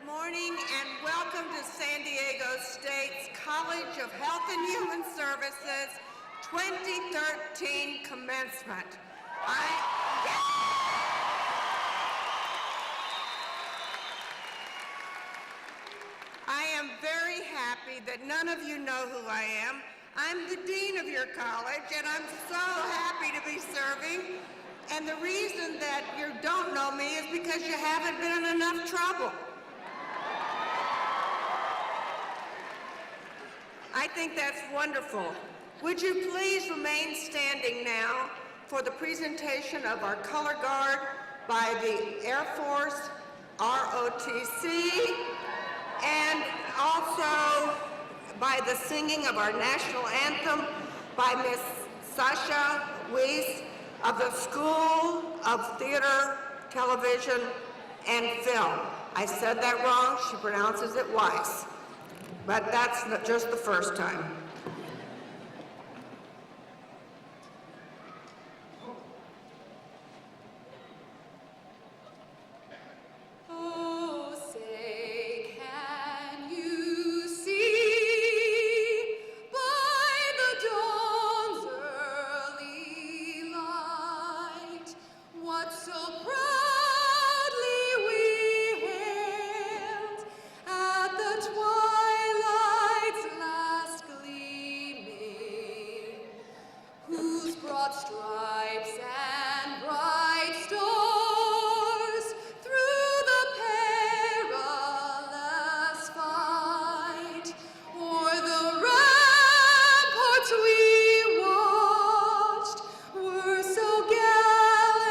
morning and welcome to San Diego State's College of Health and Human Services 2013 commencement. I am very happy that none of you know who I am. I'm the dean of your college and I'm so happy to be serving. And the reason that you don't know me is because you haven't been in enough trouble. I think that's wonderful. Would you please remain standing now for the presentation of our color guard by the Air Force ROTC and also by the singing of our national anthem by Miss Sasha Weiss of the School of Theater, Television, and Film. I said that wrong. She pronounces it Weiss. But that's just the first time. Oh, say, can you see by the dawn's early light what so proudly we hailed at the twilight's last gleaming, whose broad stripes and bright stars through the perilous fight o'er the ramparts we watched were so gallantly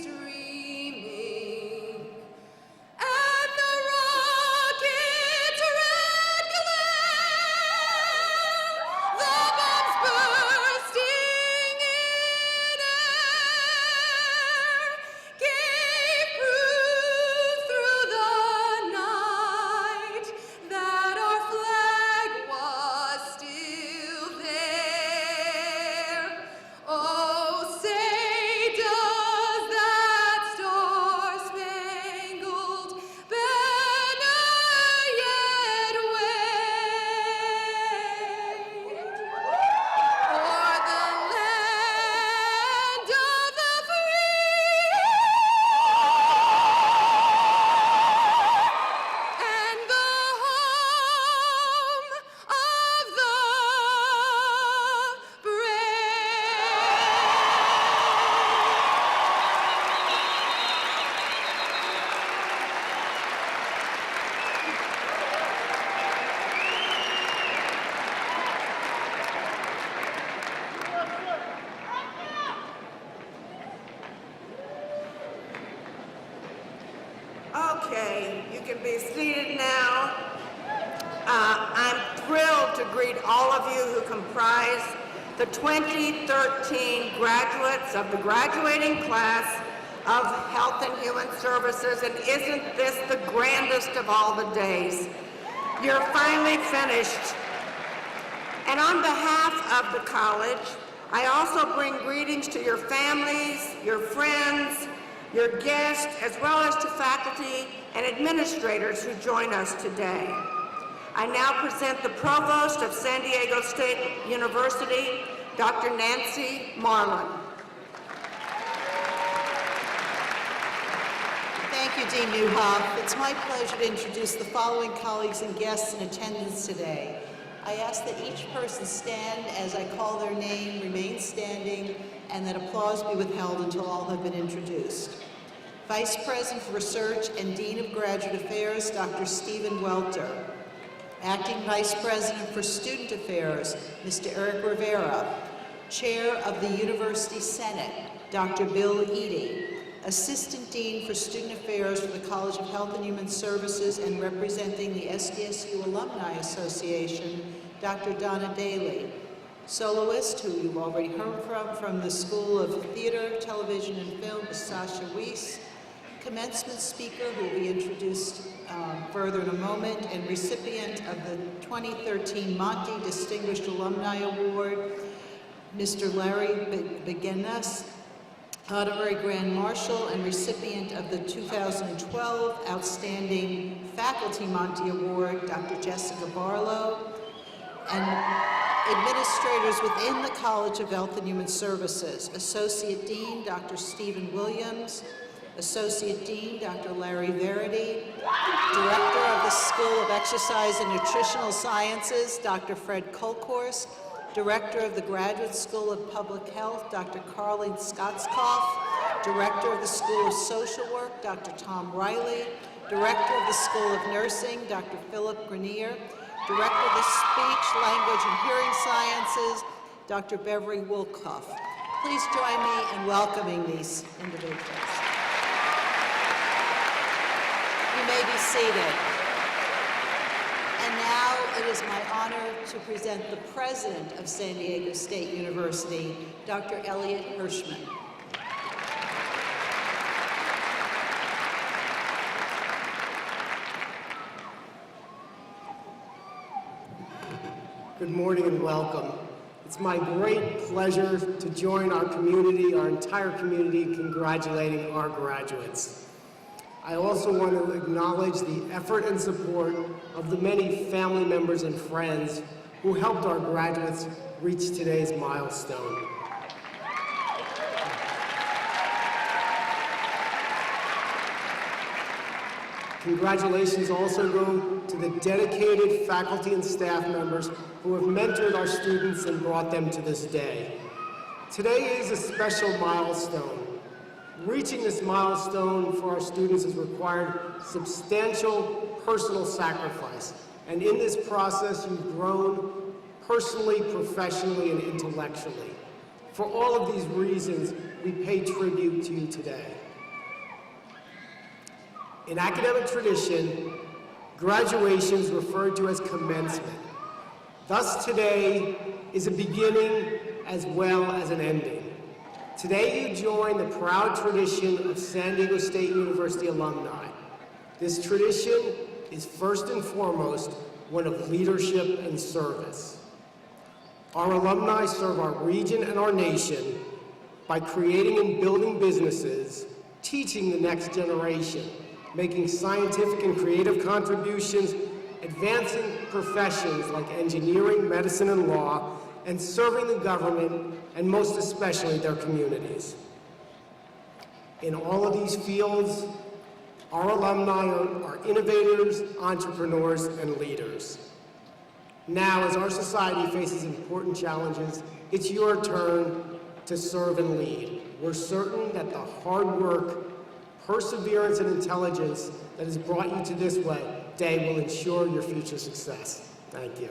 streaming, and the rocket's red glare, the bombs bursting in air, gave proof through the night that our flag was still there. Oh, say, does that star-spangled banner yet wave o'er the land of the free and the home of the brave? Okay, you can be seated now. I'm thrilled to greet all of you who comprise the 2013 graduates of the graduating class of Health and Human Services, and isn't this the grandest of all the days? You're finally finished. And on behalf of the college, I also bring greetings to your families, your friends, your guests, as well as to faculty and administrators who join us today. I now present the Provost of San Diego State University, Dr. Nancy Marlin. Thank you, Dean Newhoff. It's my pleasure to introduce the following colleagues and guests in attendance today. I ask that each person stand as I call their name, remain standing, and that applause be withheld until all have been introduced. Vice President for Research and Dean of Graduate Affairs, Dr. Stephen Welter. Acting Vice President for Student Affairs, Mr. Eric Rivera. Chair of the University Senate, Dr. Bill Eadie. Assistant Dean for Student Affairs for the College of Health and Human Services and representing the SDSU Alumni Association, Dr. Donna Daly. Soloist, who you've already heard from the School of Theater, Television, and Film, is Sasha Weiss. Commencement speaker, who will be introduced further in a moment, and recipient of the 2013 Monty Distinguished Alumni Award, Mr. Larry Begenas. Honorary Grand Marshal and recipient of the 2012 Outstanding Faculty Monty Award, Dr. Jessica Barlow, and administrators within the College of Health and Human Services, Associate Dean, Dr. Stephen Williams, Associate Dean, Dr. Larry Verity, Director of the School of Exercise and Nutritional Sciences, Dr. Fred Kolkhorst, Director of the Graduate School of Public Health, Dr. Carleen Skotskoff, Director of the School of Social Work, Dr. Tom Riley, Director of the School of Nursing, Dr. Philip Grenier, Director of the Speech, Language, and Hearing Sciences, Dr. Beverly Wolkoff. Please join me in welcoming these individuals. You may be seated. And now it is my honor to present the President of San Diego State University, Dr. Elliot Hirschman. Good morning and welcome. It's my great pleasure to join our community, our entire community, in congratulating our graduates. I also want to acknowledge the effort and support of the many family members and friends who helped our graduates reach today's milestone. Congratulations also go to the dedicated faculty and staff members who have mentored our students and brought them to this day. Today is a special milestone. Reaching this milestone for our students has required substantial personal sacrifice, and in this process you've grown personally, professionally, and intellectually. For all of these reasons, we pay tribute to you today. In academic tradition, graduation is referred to as commencement. Thus, today is a beginning as well as an ending. Today, you join the proud tradition of San Diego State University alumni. This tradition is first and foremost one of leadership and service. Our alumni serve our region and our nation by creating and building businesses, teaching the next generation, making scientific and creative contributions, advancing professions like engineering, medicine, and law, and serving the government, and most especially their communities. In all of these fields, our alumni are innovators, entrepreneurs, and leaders. Now, as our society faces important challenges, it's your turn to serve and lead. We're certain that the hard work, perseverance, and intelligence that has brought you to this day will ensure your future success. Thank you.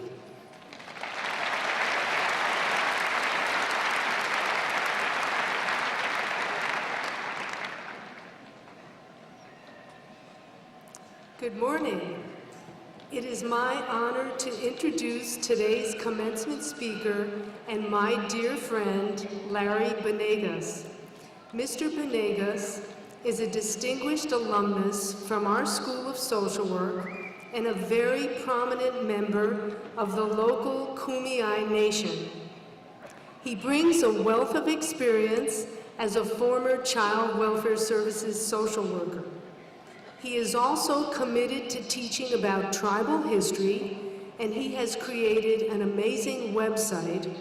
Good morning. It is my honor to introduce today's commencement speaker and my dear friend, Larry Banegas. Mr. Banegas is a distinguished alumnus from our School of Social Work and a very prominent member of the local Kumeyaay Nation. He brings a wealth of experience as a former Child Welfare Services social worker. He is also committed to teaching about tribal history, and he has created an amazing website,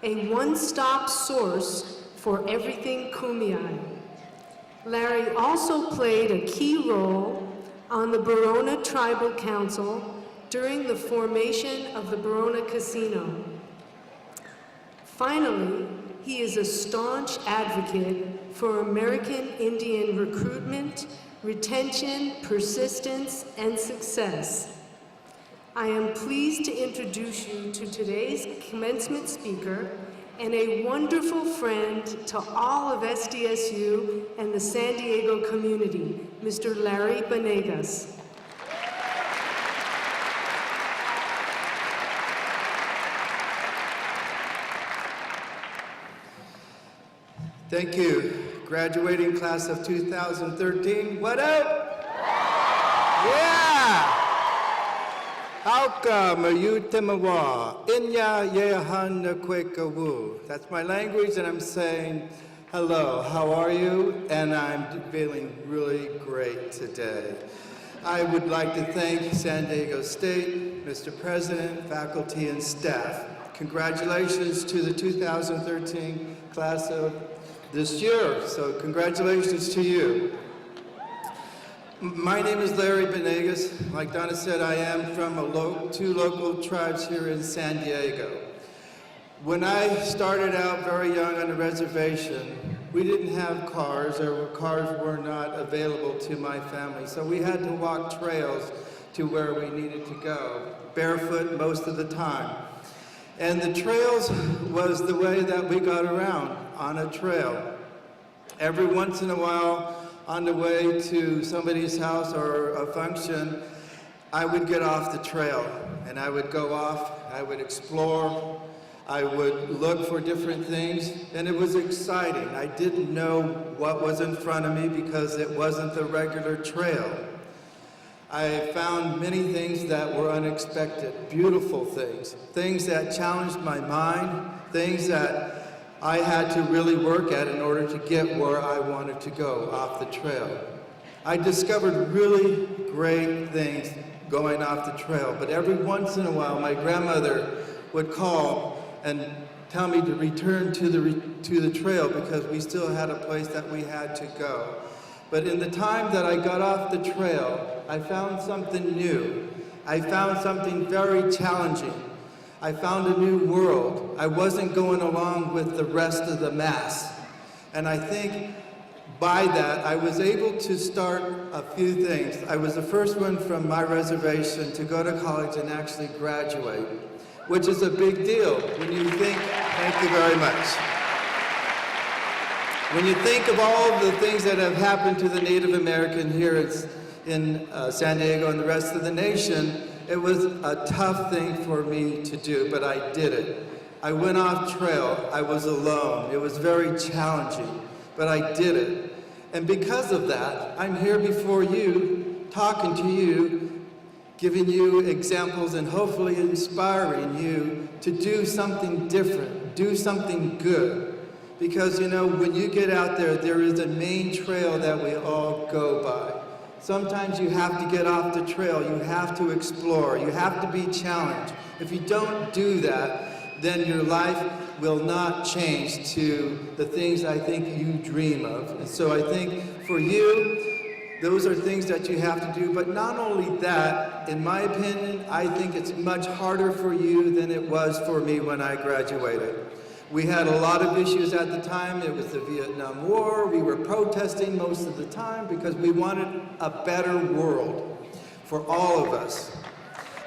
a one-stop source for everything Kumeyaay. Larry also played a key role on the Barona Tribal Council during the formation of the Barona Casino. Finally, he is a staunch advocate for American Indian recruitment, retention, persistence, and success. I am pleased to introduce you to today's commencement speaker and a wonderful friend to all of SDSU and the San Diego community, Mr. Larry Banegas. Thank you. Graduating class of 2013, what up? Yeah! Welcome, you Timawa, Inya Yehan Kwekawu. That's my language, and I'm saying Hello, how are you? And I'm feeling really great today. I would like to thank San Diego State, Mr. President, faculty, and staff. Congratulations to the 2013 class of this year, so congratulations to you. My name is Larry Benegas. Like Donna said, I am from two local tribes here in San Diego. When I started out very young on a reservation, we didn't have cars, or cars were not available to my family, so we had to walk trails to where we needed to go, barefoot most of the time. And the trails was the way that we got around, on a trail. Every once in a while, on the way to somebody's house or a function, I would get off the trail and I would go off, I would explore, I would look for different things, and it was exciting. I didn't know what was in front of me because it wasn't the regular trail. I found many things that were unexpected, beautiful things, things that challenged my mind, things that I had to really work at in order to get where I wanted to go off the trail. I discovered really great things going off the trail, but every once in a while my grandmother would call and tell me to return to the trail because we still had a place that we had to go. But in the time that I got off the trail, I found something new. I found something very challenging. I found a new world. I wasn't going along with the rest of the mass. And I think by that, I was able to start a few things. I was the first one from my reservation to go to college and actually graduate, which is a big deal when you think, thank you very much. When you think of all of the things that have happened to the Native American here in San Diego and the rest of the nation, it was a tough thing for me to do, but I did it. I went off trail. I was alone. It was very challenging, but I did it. And because of that, I'm here before you, talking to you, giving you examples and hopefully inspiring you to do something different, do something good. Because, you know, when you get out there, there is a main trail that we all go by. Sometimes you have to get off the trail, you have to explore, you have to be challenged. If you don't do that, then your life will not change to the things I think you dream of. And so I think for you, those are things that you have to do. But not only that, in my opinion, I think it's much harder for you than it was for me when I graduated. We had a lot of issues at the time. It was the Vietnam War. We were protesting most of the time because we wanted a better world for all of us.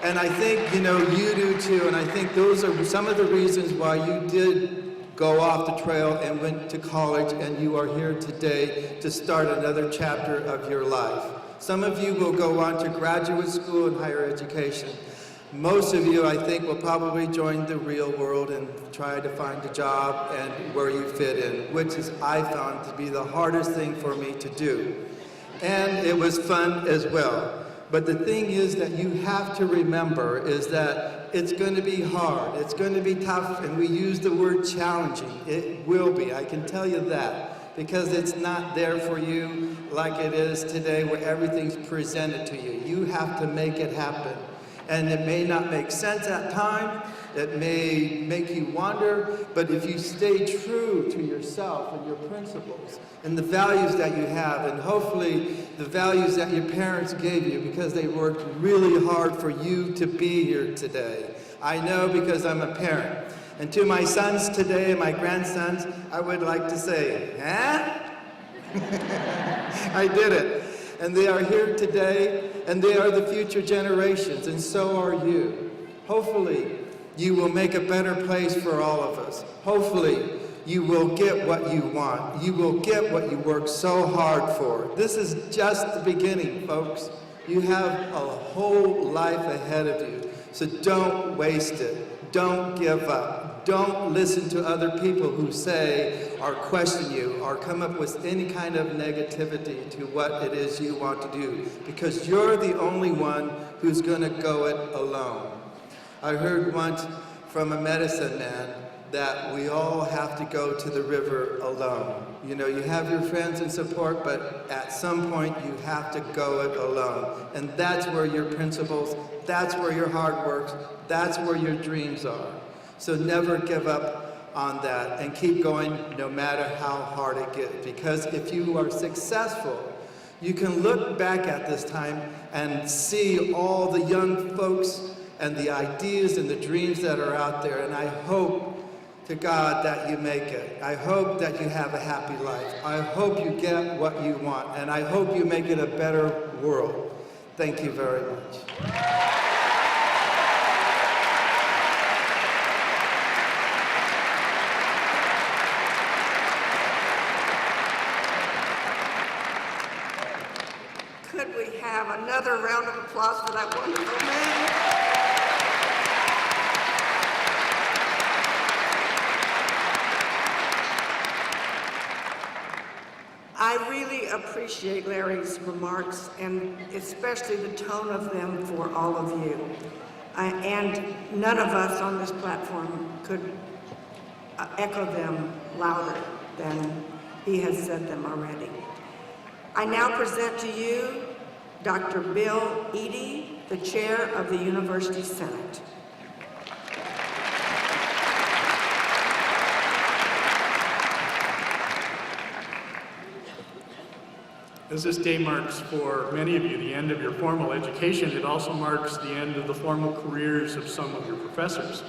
And I think, you know, you do too, and I think those are some of the reasons why you did go off the trail and went to college, and you are here today to start another chapter of your life. Some of you will go on to graduate school and higher education. Most of you, I think, will probably join the real world and try to find a job and where you fit in, which is, I found to be the hardest thing for me to do. And it was fun as well. But the thing is that you have to remember is that it's going to be hard, it's going to be tough, and we use the word challenging. It will be, I can tell you that, because it's not there for you like it is today where everything's presented to you. You have to make it happen. And it may not make sense at times, it may make you wonder, but if you stay true to yourself and your principles and the values that you have, and hopefully the values that your parents gave you because they worked really hard for you to be here today. I know because I'm a parent. And to my sons today and my grandsons, I would like to say, huh? I did it. And they are here today, and they are the future generations, and so are you. Hopefully, you will make a better place for all of us. Hopefully, you will get what you want. You will get what you work so hard for. This is just the beginning, folks. You have a whole life ahead of you, so don't waste it. Don't give up. Don't listen to other people who say or question you or come up with any kind of negativity to what it is you want to do, because you're the only one who's going to go it alone. I heard once from a medicine man that we all have to go to the river alone. You know, you have your friends and support, but at some point you have to go it alone. And that's where your principles, that's where your hard work, that's where your dreams are. So never give up on that and keep going no matter how hard it gets. Because if you are successful, you can look back at this time and see all the young folks and the ideas and the dreams that are out there. And I hope to God that you make it. I hope that you have a happy life. I hope you get what you want. And I hope you make it a better world. Thank you very much. Could we have another round of applause for that wonderful man? I really appreciate Larry's remarks, and especially the tone of them for all of you. And none of us on this platform could echo them louder than he has said them already. I now present to you Dr. Bill Eadie, the Chair of the University Senate. As this day marks for many of you the end of your formal education, it also marks the end of the formal careers of some of your professors.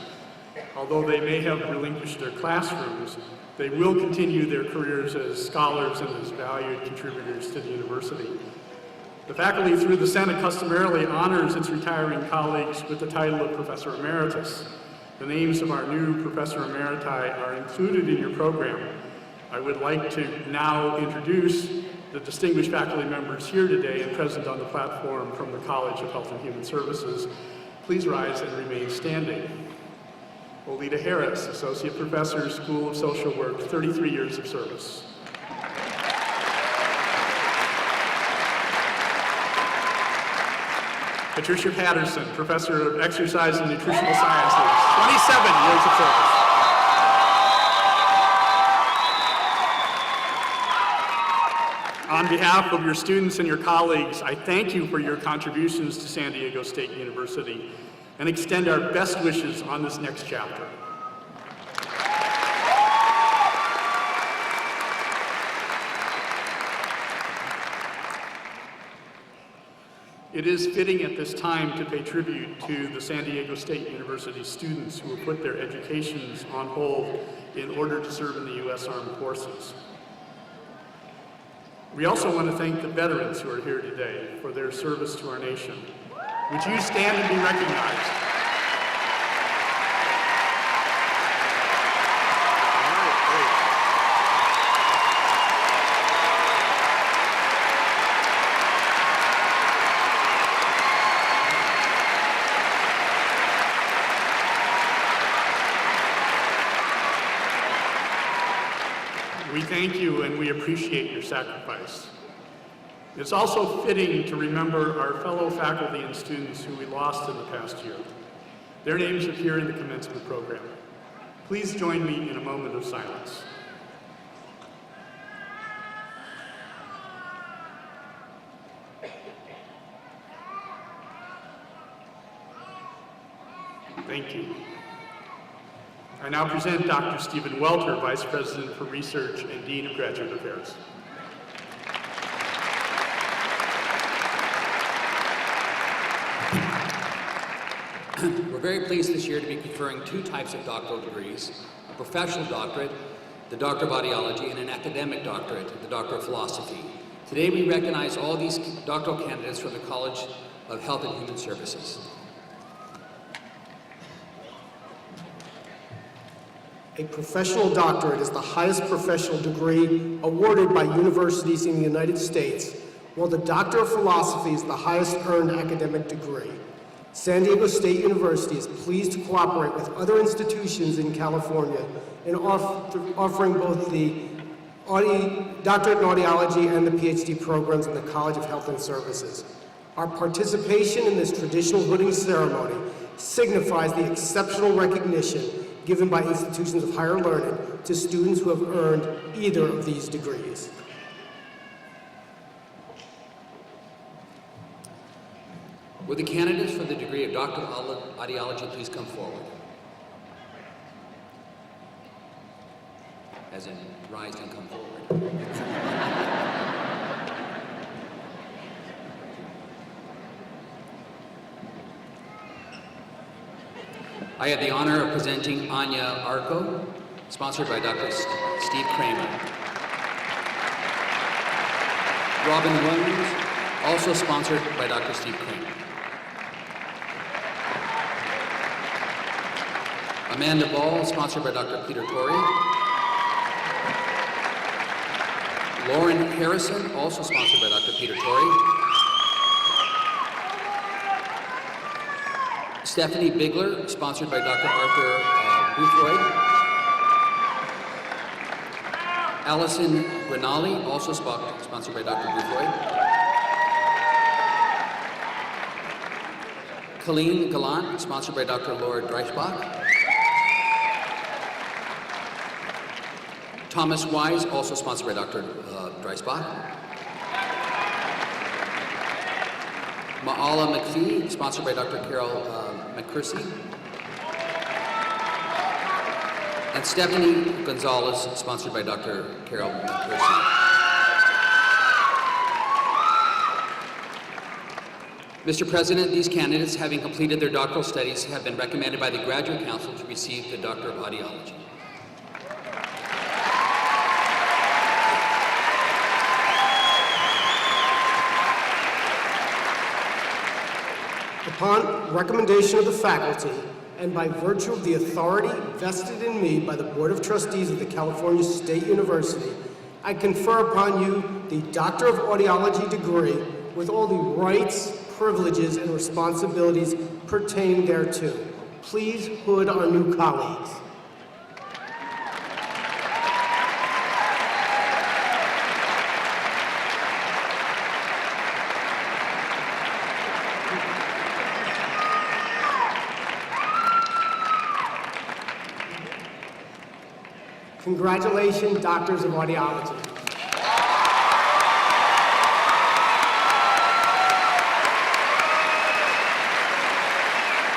Although they may have relinquished their classrooms, they will continue their careers as scholars and as valued contributors to the university. The faculty through the Senate customarily honors its retiring colleagues with the title of Professor Emeritus. The names of our new Professor Emeriti are included in your program. I would like to now introduce the distinguished faculty members here today and present on the platform from the College of Health and Human Services. Please rise and remain standing. Olita Harris, Associate Professor, School of Social Work, 33 years of service. Patricia Patterson, Professor of Exercise and Nutritional Sciences, 27 years of service. On behalf of your students and your colleagues, I thank you for your contributions to San Diego State University and extend our best wishes on this next chapter. It is fitting at this time to pay tribute to the San Diego State University students who have put their educations on hold in order to serve in the U.S. Armed Forces. We also want to thank the veterans who are here today for their service to our nation. Would you stand and be recognized? We thank you and we appreciate your sacrifice. It's also fitting to remember our fellow faculty and students who we lost in the past year. Their names appear in the commencement program. Please join me in a moment of silence. Thank you. I now present Dr. Stephen Welter, Vice President for Research and Dean of Graduate Affairs. We're very pleased this year to be conferring two types of doctoral degrees, a professional doctorate, the Doctor of Audiology, and an academic doctorate, the Doctor of Philosophy. Today we recognize all these doctoral candidates from the College of Health and Human Services. A professional doctorate is the highest professional degree awarded by universities in the United States, while the Doctor of Philosophy is the highest earned academic degree. San Diego State University is pleased to cooperate with other institutions in California in offering both the Doctorate in Audiology and the PhD programs in the College of Health and Services. Our participation in this traditional hooding ceremony signifies the exceptional recognition given by institutions of higher learning to students who have earned either of these degrees. Would the candidates for the degree of Doctor of Audiology please come forward? As in, rise and come forward. I have the honor of presenting Anya Arco, sponsored by Dr. Steve Kramer. Robin Williams, also sponsored by Dr. Steve Kramer. Amanda Ball, sponsored by Dr. Peter Torrey. Lauren Harrison, also sponsored by Dr. Peter Torrey. Stephanie Bigler, sponsored by Dr. Arthur Boothroyd. Allison Grinali, also sponsored by Dr. Boothroyd. Colleen Gallant, sponsored by Dr. Laura Dreisbach. Thomas Wise, also sponsored by Dr. Dreisbach. Maala McPhee, sponsored by Dr. Carol McCursey. And Stephanie Gonzalez, sponsored by Dr. Carol McCursey. Mr. President, these candidates, having completed their doctoral studies, have been recommended by the Graduate Council to receive the Doctor of Audiology. Upon recommendation of the faculty, and by virtue of the authority vested in me by the Board of Trustees of the California State University, I confer upon you the Doctor of Audiology degree with all the rights, privileges, and responsibilities pertaining thereto. Please hood our new colleagues. Congratulations, Doctors of Audiology.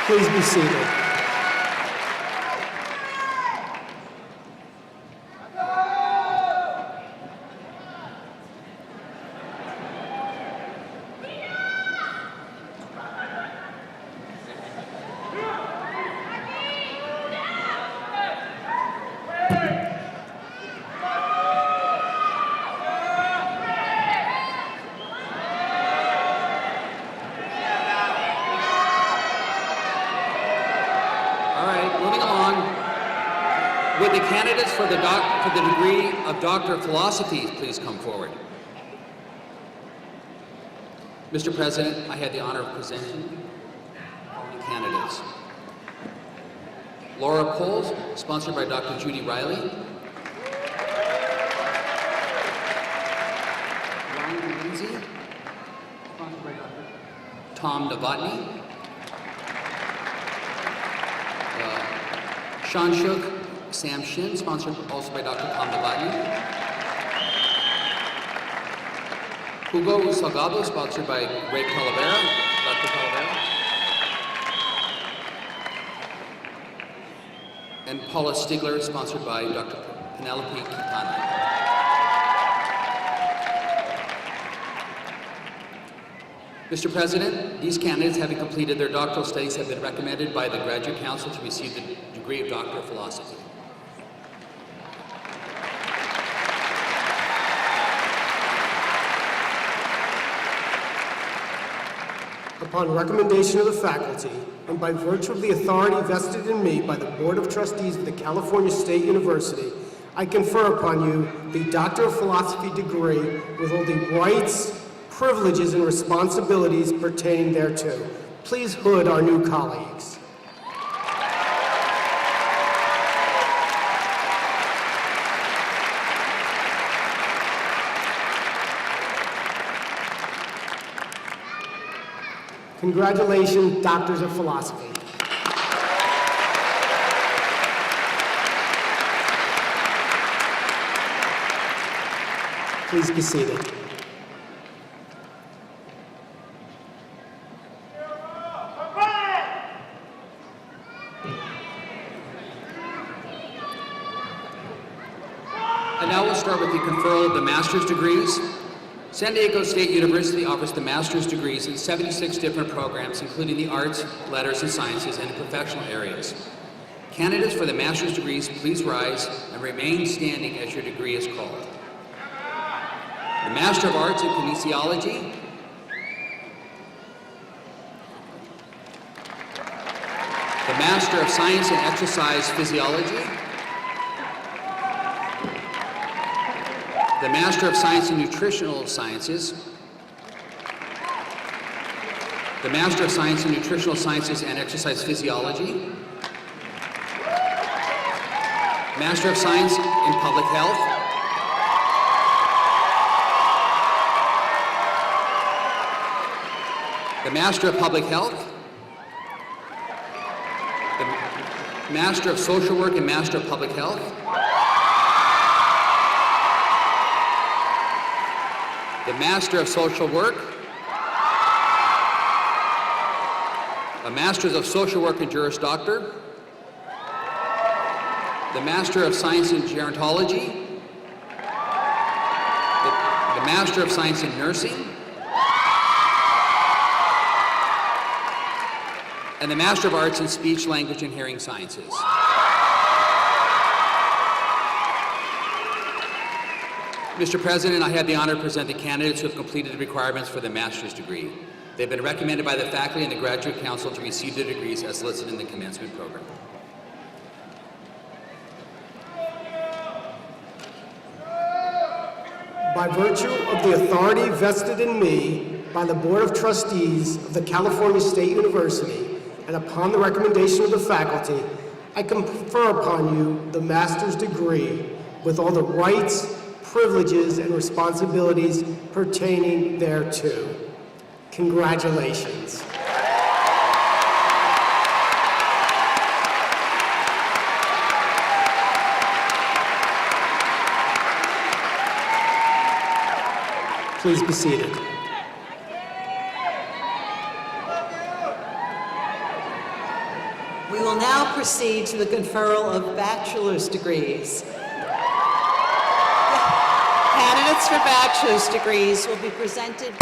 Please be seated. Would the candidates for the degree of Doctor of Philosophy please come forward? Mr. President, I had the honor of presenting the following candidates. Laura Coles, sponsored by Dr. Judy Riley. Ryan Lindsay, sponsored by Dr. Tom Novotny. Sean Shook, Sam Shin, sponsored also by Dr. Tom Novotny. Hugo Salgado, sponsored by Ray Calavera, Dr. Calavera. And Paula Stigler, sponsored by Dr. Penelope Quintana. Mr. President, these candidates, having completed their doctoral studies, have been recommended by the Graduate Council to receive the degree of Doctor of Philosophy. Upon recommendation of the faculty, and by virtue of the authority vested in me by the Board of Trustees of the California State University, I confer upon you the Doctor of Philosophy degree with all the rights, privileges, and responsibilities pertaining thereto. Please hood our new colleagues. Congratulations, Doctors of Philosophy. Please be seated. And now we'll start with the conferral of the master's degrees. San Diego State University offers the master's degrees in 76 different programs, including the arts, letters, and sciences, and in professional areas. Candidates for the master's degrees, please rise and remain standing as your degree is called. The Master of Arts in Kinesiology, the Master of Science in Exercise Physiology, the Master of Science in Nutritional Sciences, the Master of Science in Nutritional Sciences and Exercise Physiology, Master of Science in Public Health, the Master of Public Health, the Master of Social Work and Master of Public Health, the Master of Social Work, a Master's of Social Work and Juris Doctor, the Master of Science in Gerontology, the Master of Science in Nursing, and the Master of Arts in Speech, Language, and Hearing Sciences. Mr. President, I have the honor to present the candidates who have completed the requirements for the master's degree. They've been recommended by the faculty and the Graduate Council to receive their degrees as listed in the commencement program. By virtue of the authority vested in me by the Board of Trustees of the California State University, and upon the recommendation of the faculty, I confer upon you the master's degree with all the rights, privileges, and responsibilities pertaining thereto. Congratulations. Please be seated. We will now proceed to the conferral of bachelor's degrees. Candidates for bachelor's degrees will be presented.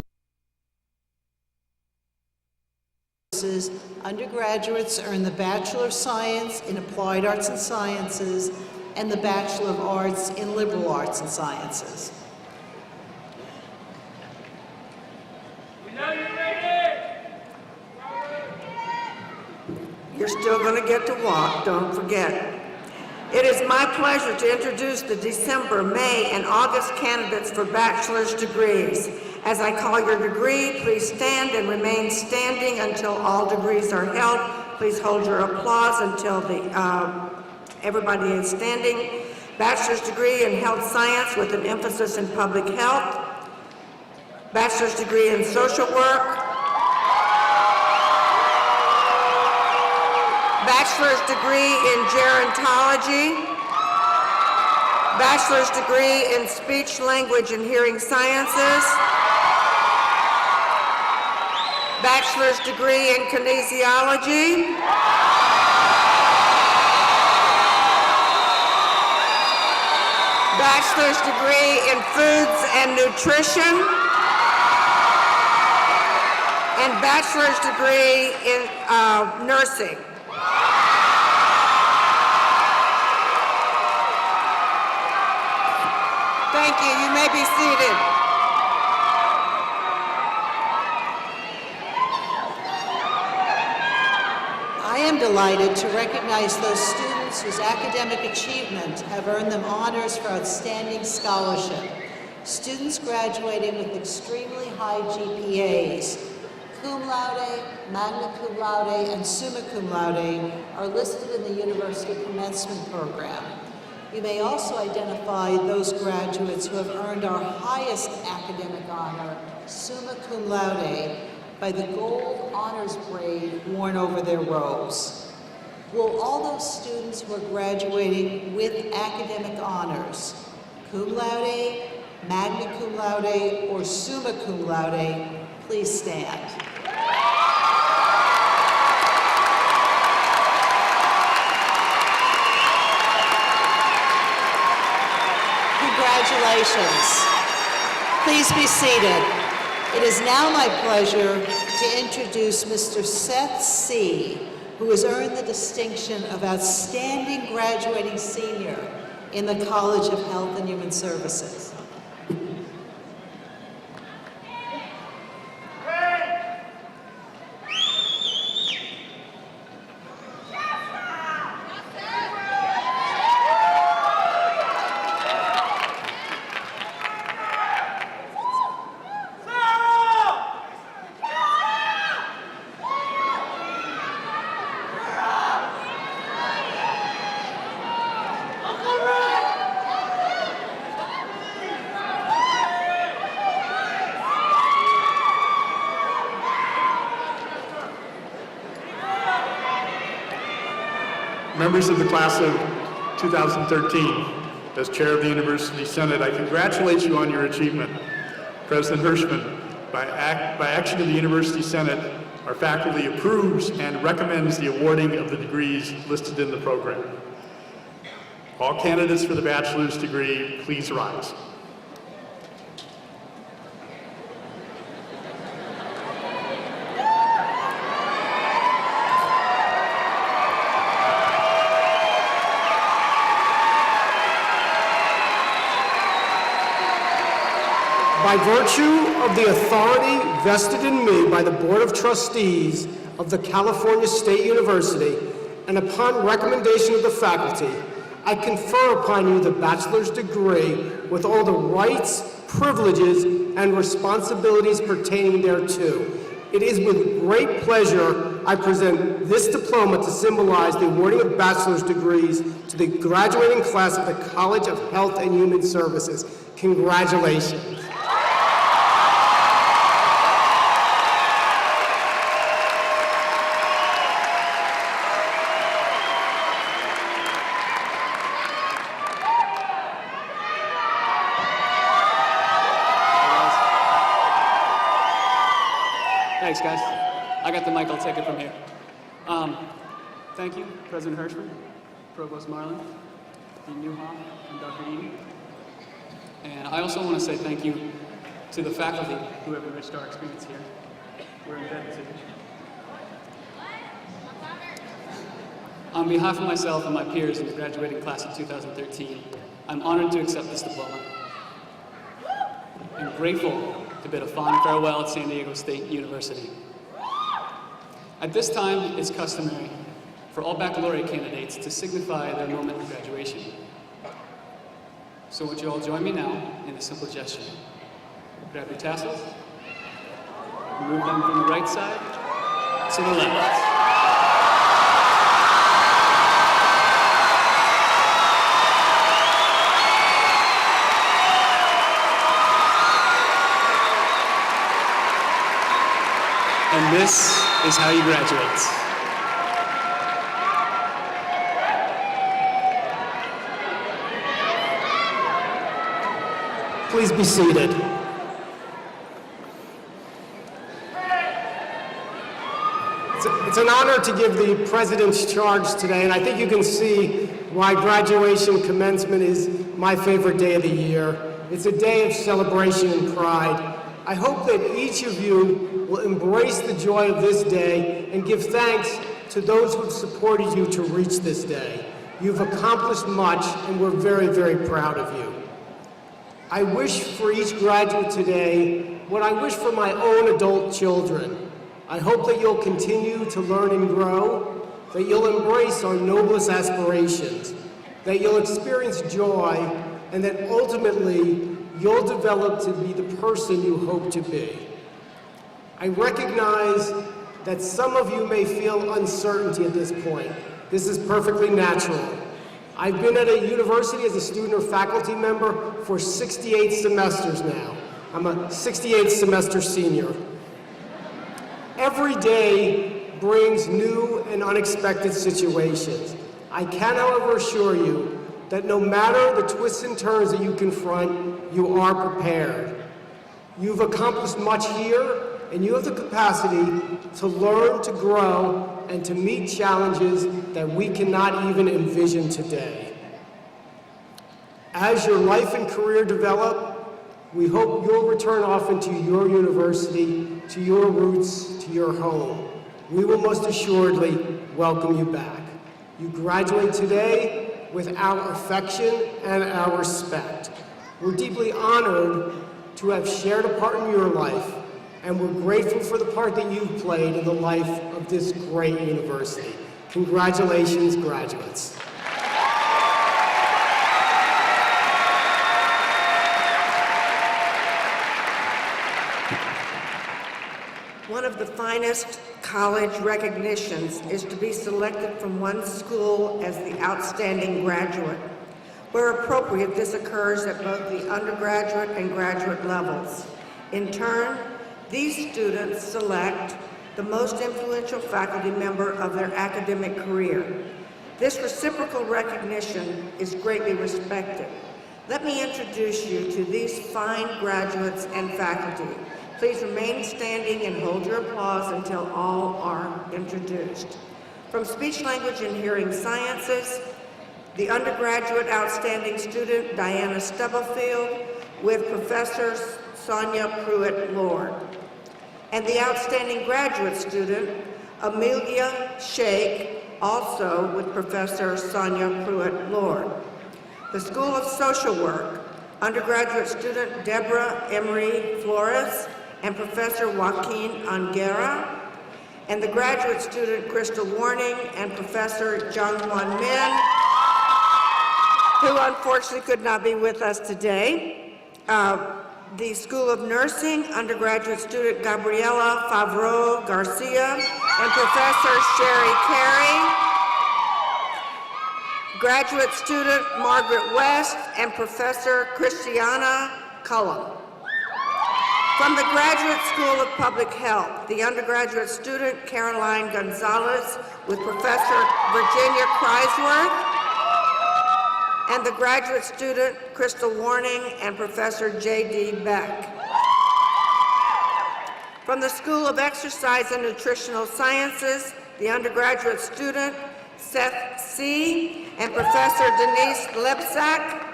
Undergraduates earn the Bachelor of Science in Applied Arts and Sciences and the Bachelor of Arts in Liberal Arts and Sciences. You're still going to get to walk, don't forget. It is my pleasure to introduce the December, May, and August candidates for bachelor's degrees. As I call your degree, please stand and remain standing until all degrees are held. Please hold your applause until everybody is standing. Bachelor's degree in health science with an emphasis in public health. Bachelor's degree in social work. Bachelor's degree in gerontology, bachelor's degree in speech, language, and hearing sciences, bachelor's degree in kinesiology, bachelor's degree in foods and nutrition, and bachelor's degree in nursing. Thank you. You may be seated. I am delighted to recognize those students whose academic achievement have earned them honors for outstanding scholarship. Students graduating with extremely high GPAs, cum laude, magna cum laude, and summa cum laude are listed in the University Commencement Program. You may also identify those graduates who have earned our highest academic honor, summa cum laude, by the gold honors braid worn over their robes. Will all those students who are graduating with academic honors, cum laude, magna cum laude, or summa cum laude, please stand. Congratulations. Please be seated. It is now my pleasure to introduce Mr. Seth C., who has earned the distinction of Outstanding Graduating Senior in the College of Health and Human Services. Members of the class of 2013, as chair of the University Senate, I congratulate you on your achievement. President Hirschman, by action of the University Senate, our faculty approves and recommends the awarding of the degrees listed in the program. All candidates for the bachelor's degree, please rise. By virtue of the authority vested in me by the Board of Trustees of the California State University, and upon recommendation of the faculty, I confer upon you the bachelor's degree with all the rights, privileges, and responsibilities pertaining thereto. It is with great pleasure I present this diploma to symbolize the awarding of bachelor's degrees to the graduating class of the College of Health and Human Services. Congratulations. Thanks, guys. I got the mic. I'll take it from here. Thank you, President Hirschman, Provost Marlin, Dean Newhoff, and Dr. Eden. And I also want to say thank you to the faculty who have enriched our experience here. We're indebted to you. On behalf of myself and my peers in the graduating class of 2013, I'm honored to accept this diploma. I'm grateful to bid a fond farewell at San Diego State University. At this time, it's customary for all baccalaureate candidates to signify their moment of graduation. So would you all join me now in a simple gesture? Grab your tassels, move them from the right side to the left. And this is how you graduate. Please be seated. It's an honor to give the President's charge today, and I think you can see why graduation commencement is my favorite day of the year. It's a day of celebration and pride. I hope that each of you will embrace the joy of this day and give thanks to those who have supported you to reach this day. You've accomplished much, and we're very, very proud of you. I wish for each graduate today what I wish for my own adult children. I hope that you'll continue to learn and grow, that you'll embrace our noblest aspirations, that you'll experience joy, and that ultimately you'll develop to be the person you hope to be. I recognize that some of you may feel uncertainty at this point. This is perfectly natural. I've been at a university as a student or faculty member for 68 semesters now. I'm a 68th semester senior. Every day brings new and unexpected situations. I can, however, assure you that no matter the twists and turns that you confront, you are prepared. You've accomplished much here, and you have the capacity to learn, to grow, and to meet challenges that we cannot even envision today. As your life and career develop, we hope you'll return often to your university, to your roots, to your home. We will most assuredly welcome you back. You graduate today with our affection and our respect. We're deeply honored to have shared a part in your life, and we're grateful for the part that you've played in the life of this great university. Congratulations, graduates. One of the finest college recognitions is to be selected from one school as the outstanding graduate. Where appropriate, this occurs at both the undergraduate and graduate levels. In turn, these students select the most influential faculty member of their academic career. This reciprocal recognition is greatly respected. Let me introduce you to these fine graduates and faculty. Please remain standing and hold your applause until all are introduced. From Speech, Language, and Hearing Sciences, the undergraduate outstanding student, Diana Stubblefield, with Professor Sonia Pruitt-Lord. And the outstanding graduate student, Amelia Sheikh, also with Professor Sonia Pruitt-Lord. The School of Social Work, undergraduate student Deborah Emery Flores and Professor Joaquin Angera, and the graduate student Crystal Warning and Professor Jung-Won Min, who unfortunately could not be with us today. The School of Nursing, undergraduate student Gabriela Favreau Garcia and Professor Sherry Carey, graduate student Margaret West and Professor Christiana Cullum. From the Graduate School of Public Health, the undergraduate student Caroline Gonzalez with Professor Virginia Kreisworth, and the graduate student Crystal Warning and Professor J.D. Beck. From the School of Exercise and Nutritional Sciences, the undergraduate student Seth C. and Professor Denise Lebsack,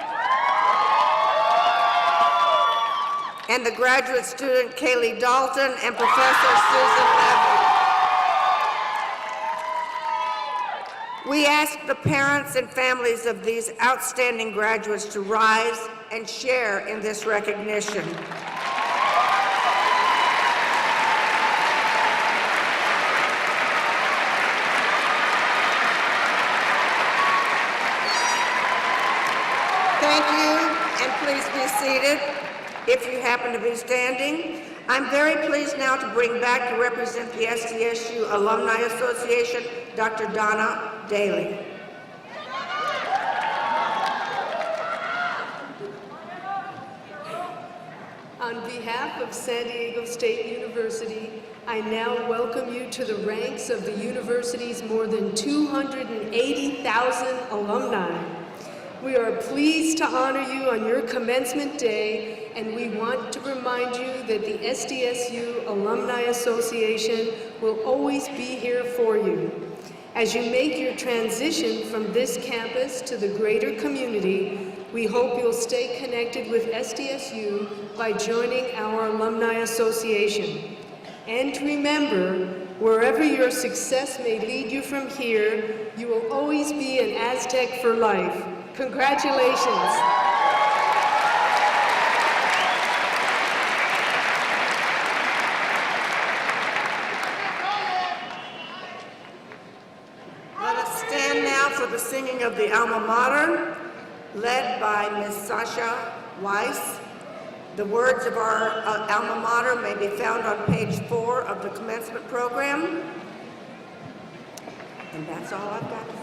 and the graduate student Kaylee Dalton and Professor Susan Levy. We ask the parents and families of these outstanding graduates to rise and share in this recognition. Thank you, and please be seated if you happen to be standing. I'm very pleased now to bring back to represent the SDSU Alumni Association, Dr. Donna Daly. On behalf of San Diego State University, I now welcome you to the ranks of the university's more than 280,000 alumni. We are pleased to honor you on your commencement day, and we want to remind you that the SDSU Alumni Association will always be here for you. As you make your transition from this campus to the greater community, we hope you'll stay connected with SDSU by joining our Alumni Association. And remember, wherever your success may lead you from here, you will always be an Aztec for life. Congratulations. Let us stand now for the singing of the Alma Mater, led by Ms. Sasha Weiss. The words of our Alma Mater may be found on page 4 of the commencement program. And that's all I've got to say.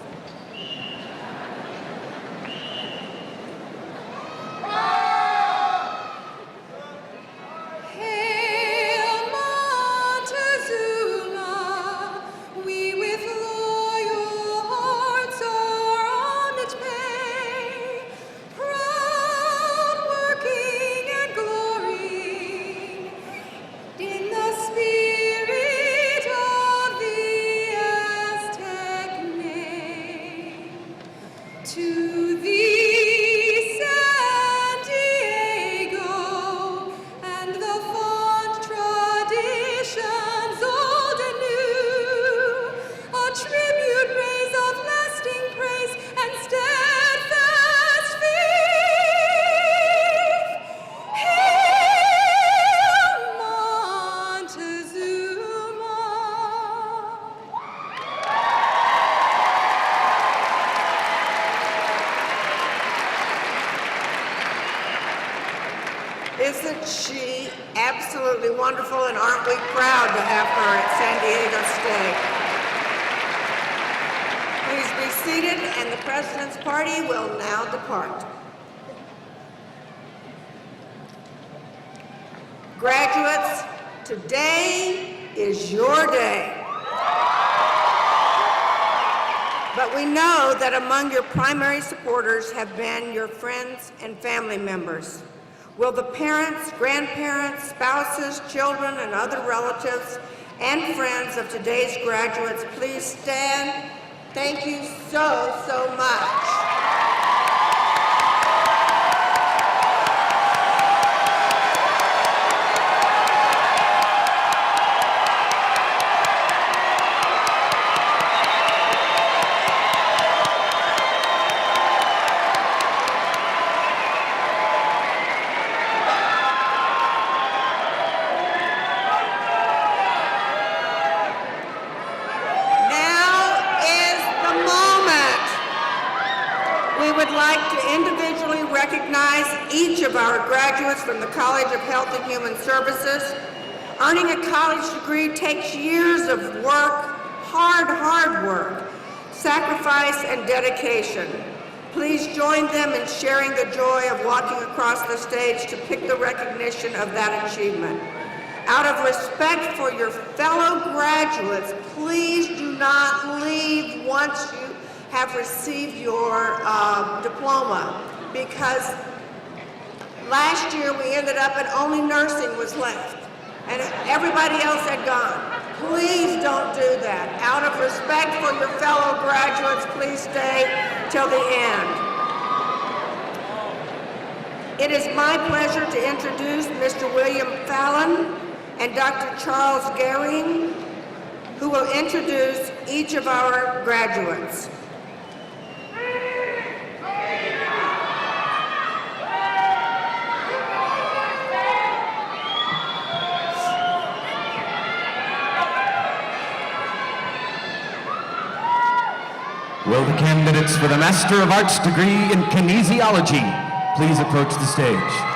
Hail Montezuma, we with loyal hearts are on its page. Isn't she absolutely wonderful, and aren't we proud to have her at San Diego State? Please be seated, and the President's Party will now depart. Graduates, today is your day. But we know that among your primary supporters have been your friends and family members. Will the parents, grandparents, spouses, children, and other relatives and friends of today's graduates please stand? Thank you so much. We would like to individually recognize each of our graduates from the College of Health and Human Services. Earning a college degree takes years of work, hard work, sacrifice, and dedication. Please join them in sharing the joy of walking across the stage to pick the recognition of that achievement. Out of respect for your fellow graduates, please do not leave once you have received your diploma, because last year we ended up and only nursing was left and everybody else had gone. Please don't do that. Out of respect for your fellow graduates, please stay till the end. It is my pleasure to introduce Mr. William Fallon and Dr. Charles Gehring, who will introduce each of our graduates. Will the candidates for the Master of Arts degree in Kinesiology please approach the stage?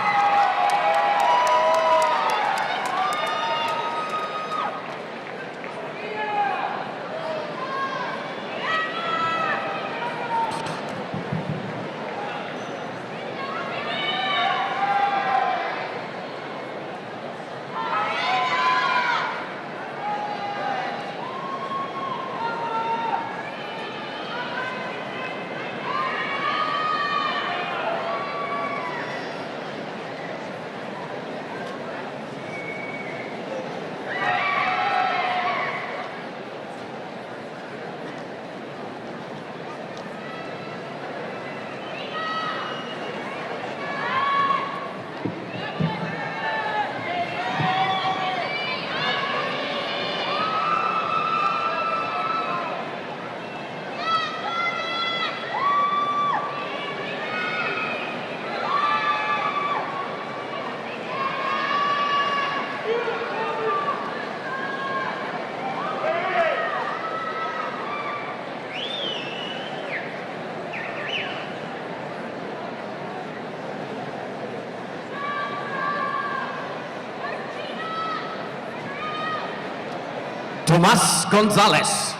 Tomas Gonzalez.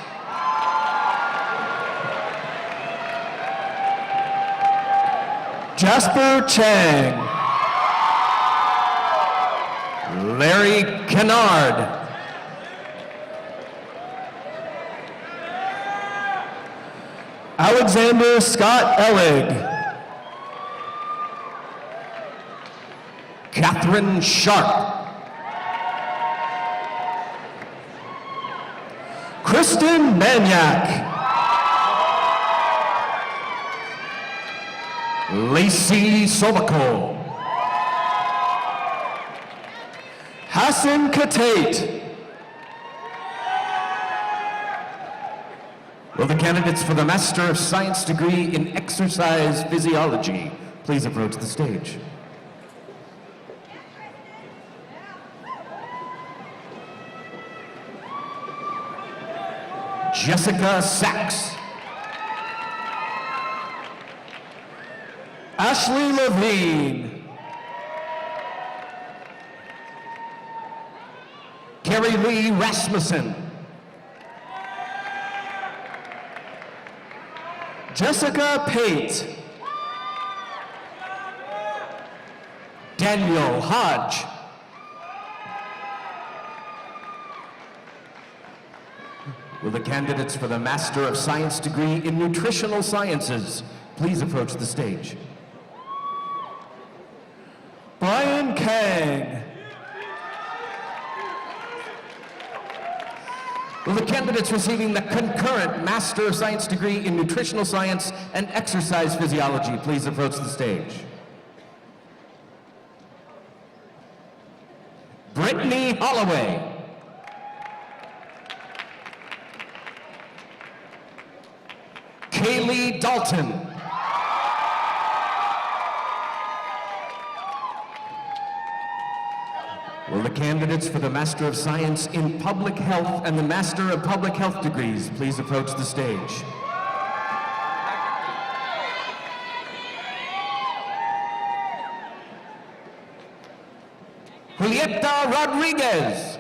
Jasper Chang. Larry Kennard. Alexander Scott Ellig. Catherine Sharp. Kristen Maniak. Lacey Sobako. Hassan Katate. Will the candidates for the Master of Science degree in Exercise Physiology please approach the stage? Jessica Sachs. Ashley Levine. Mary Lee Rasmussen. Jessica Pate. Daniel Hodge. Will the candidates for the Master of Science degree in Nutritional Sciences please approach the stage? Brian Kang. Will the candidates receiving the concurrent Master of Science degree in Nutritional Science and Exercise Physiology please approach the stage? Brittany Holloway. Kaylee Dalton. Will the candidates for the Master of Science in Public Health and the Master of Public Health degrees please approach the stage? Julieta Rodriguez.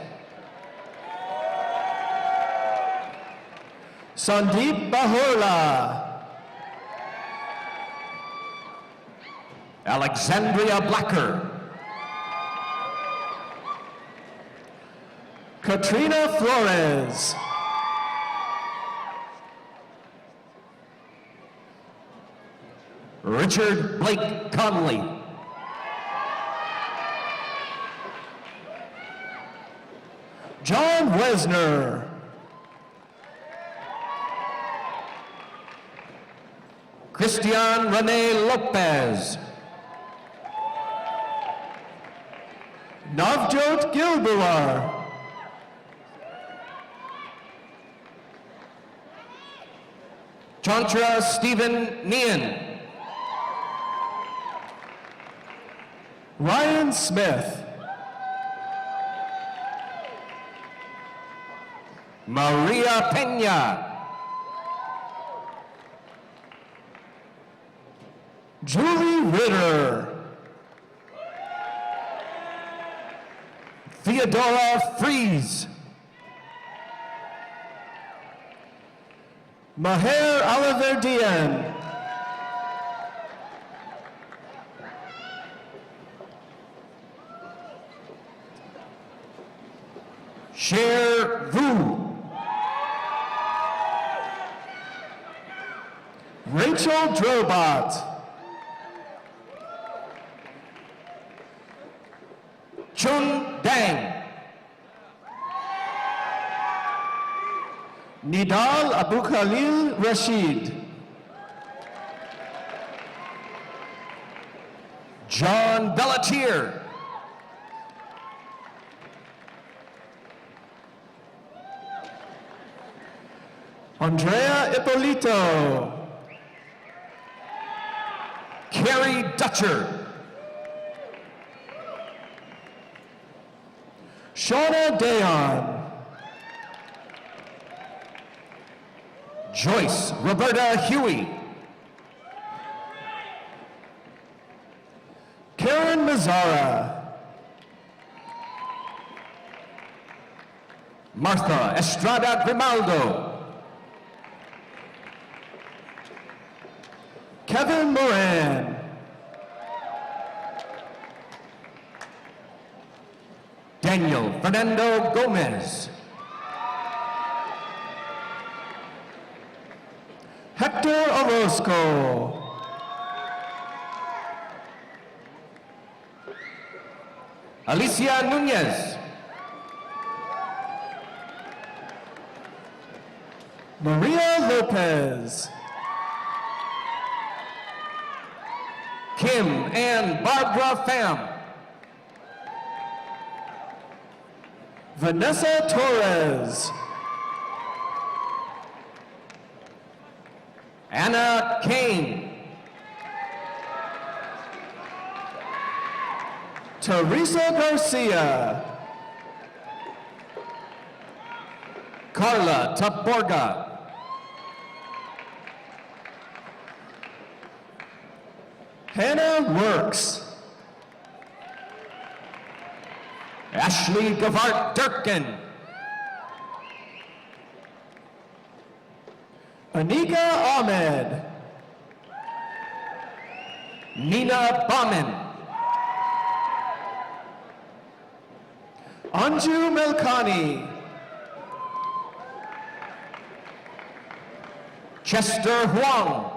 Sandeep Bahurla. Alexandria Blacker. Katrina Flores. Richard Blake Conley. John Wesner. Christian Rene Lopez. Navjot Gilbawar. Chantra Stephen Nian. Ryan Smith. Maria Pena. Julie Ritter. Theodora Fries. Maher Alaverdian. Cher Vu. Rachel Drobot. Chun Dang. Nidal Abu Khalil Rashid. John Bellatier. Andrea Ippolito. Carrie Dutcher. Shauna Dayon. Joyce Roberta Huey. Karen Mazzara. Martha Estrada Grimaldo. Kevin Moran. Daniel Fernando Gomez. Hector Orozco. Alicia Nunez. Maria Lopez. Kim and Barbara Pham. Vanessa Torres. Anna Kane. Teresa Garcia. Carla Taborga. Hannah Works. Ashley Gavart Durkin. Anika Ahmed. Nina Bauman. Anju Melkani. Chester Huang.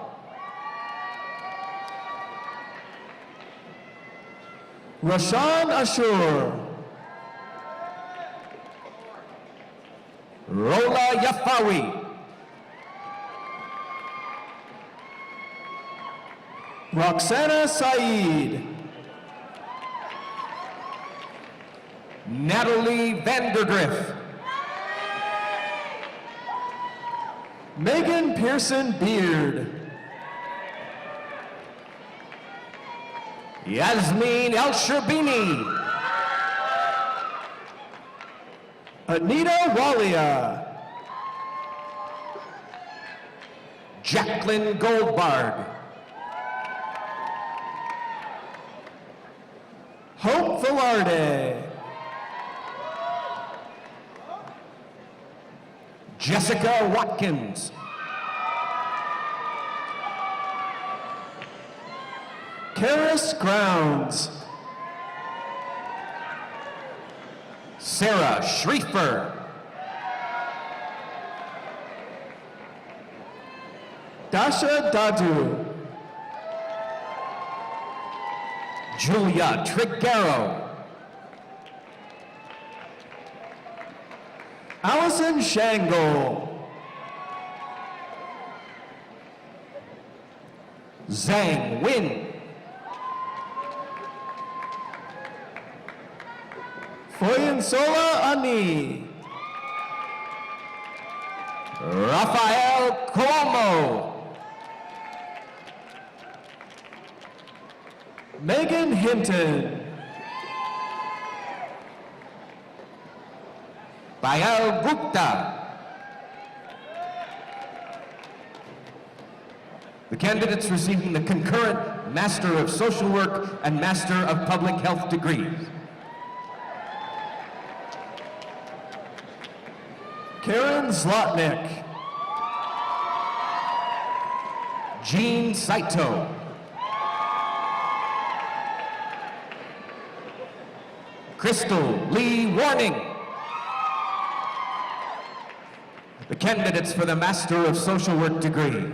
Rashan Ashur. Rola Yafawi. Roxana Saeed. Natalie Vandergriff. Megan Pearson Beard. Yasmin El Sherbini. Anita Walia. Jacqueline Goldbard. Hope Velarde. Jessica Watkins. Karis Grounds. Sarah Schriefer. Dasha Dadu. Julia Triguero. Allison Shangle. Zhang Win. Foyensola Ani. Rafael Cuomo. Megan Hinton. Payal Gupta. The candidates receiving the concurrent Master of Social Work and Master of Public Health degrees. Karen Zlotnick. Jean Saito. Crystal Lee Warning. The candidates for the Master of Social Work degree.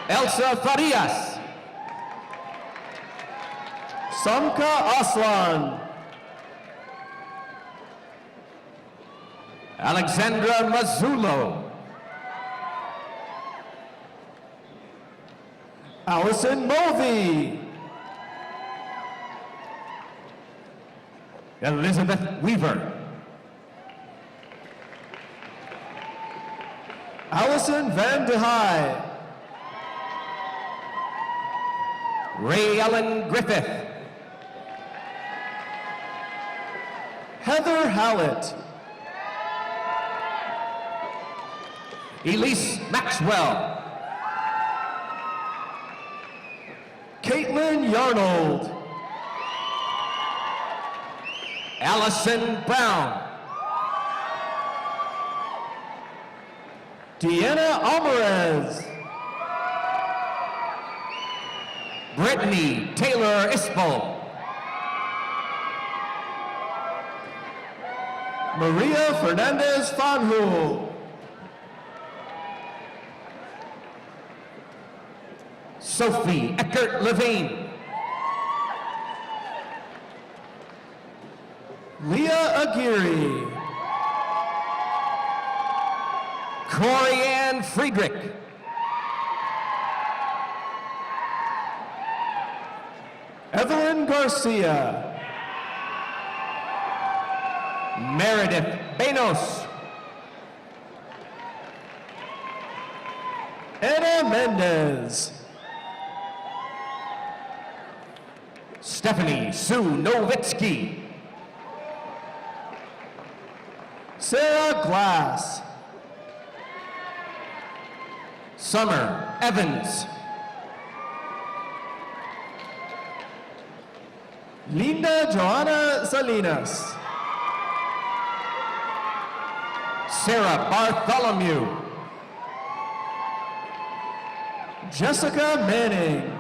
Elsa Farias. Samka Aslan. Alexandra Mazzullo. Allison Mulvey. Elizabeth Weaver. Allison Van de High. Ray Ellen Griffith. Heather Hallett. Elise Maxwell. Caitlin Yarnold. Allison Brown. Deanna Alvarez. Brittany Taylor Isbell. Maria Fernandez Fanjul. Sophie Eckert Levine. Leah Aguirre. Corey Ann Friedrich. Evelyn Garcia. Meredith Benos. Anna Mendez. Stephanie Sue Novitsky. Sarah Glass. Summer Evans. Linda Joanna Salinas. Sarah Bartholomew. Jessica Manning.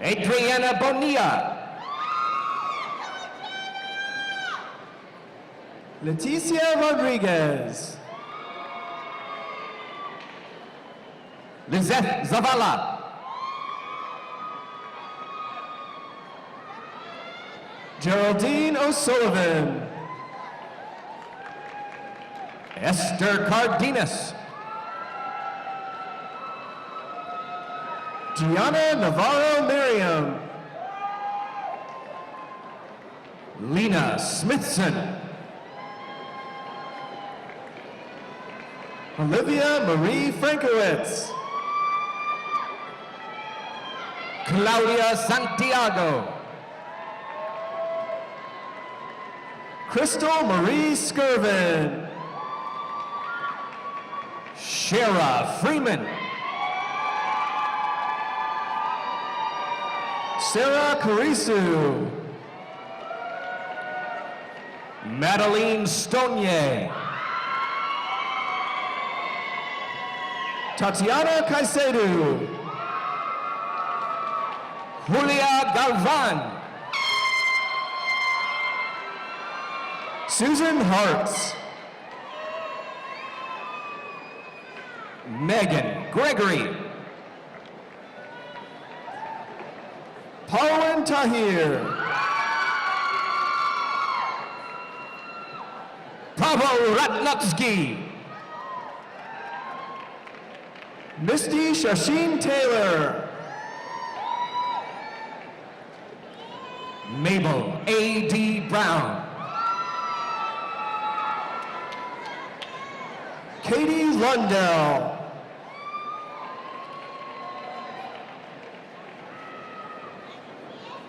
Adriana Bonilla. Leticia Rodriguez. Lizeth Zavala. Geraldine O'Sullivan. Esther Cardenas. Gianna Navarro Miriam. Lena Smithson. Olivia Marie Frankowitz. Claudia Santiago. Crystal Marie Skirvin. Shara Freeman. Sarah Carisu. Madeline Stonier. Tatiana Caicedo. Julia Galvan. Susan Hartz. Megan Gregory. Parwin Tahir. Pavel Ratnutsky. Misty Shashin Taylor. Mabel A.D. Brown. Katie Lundell.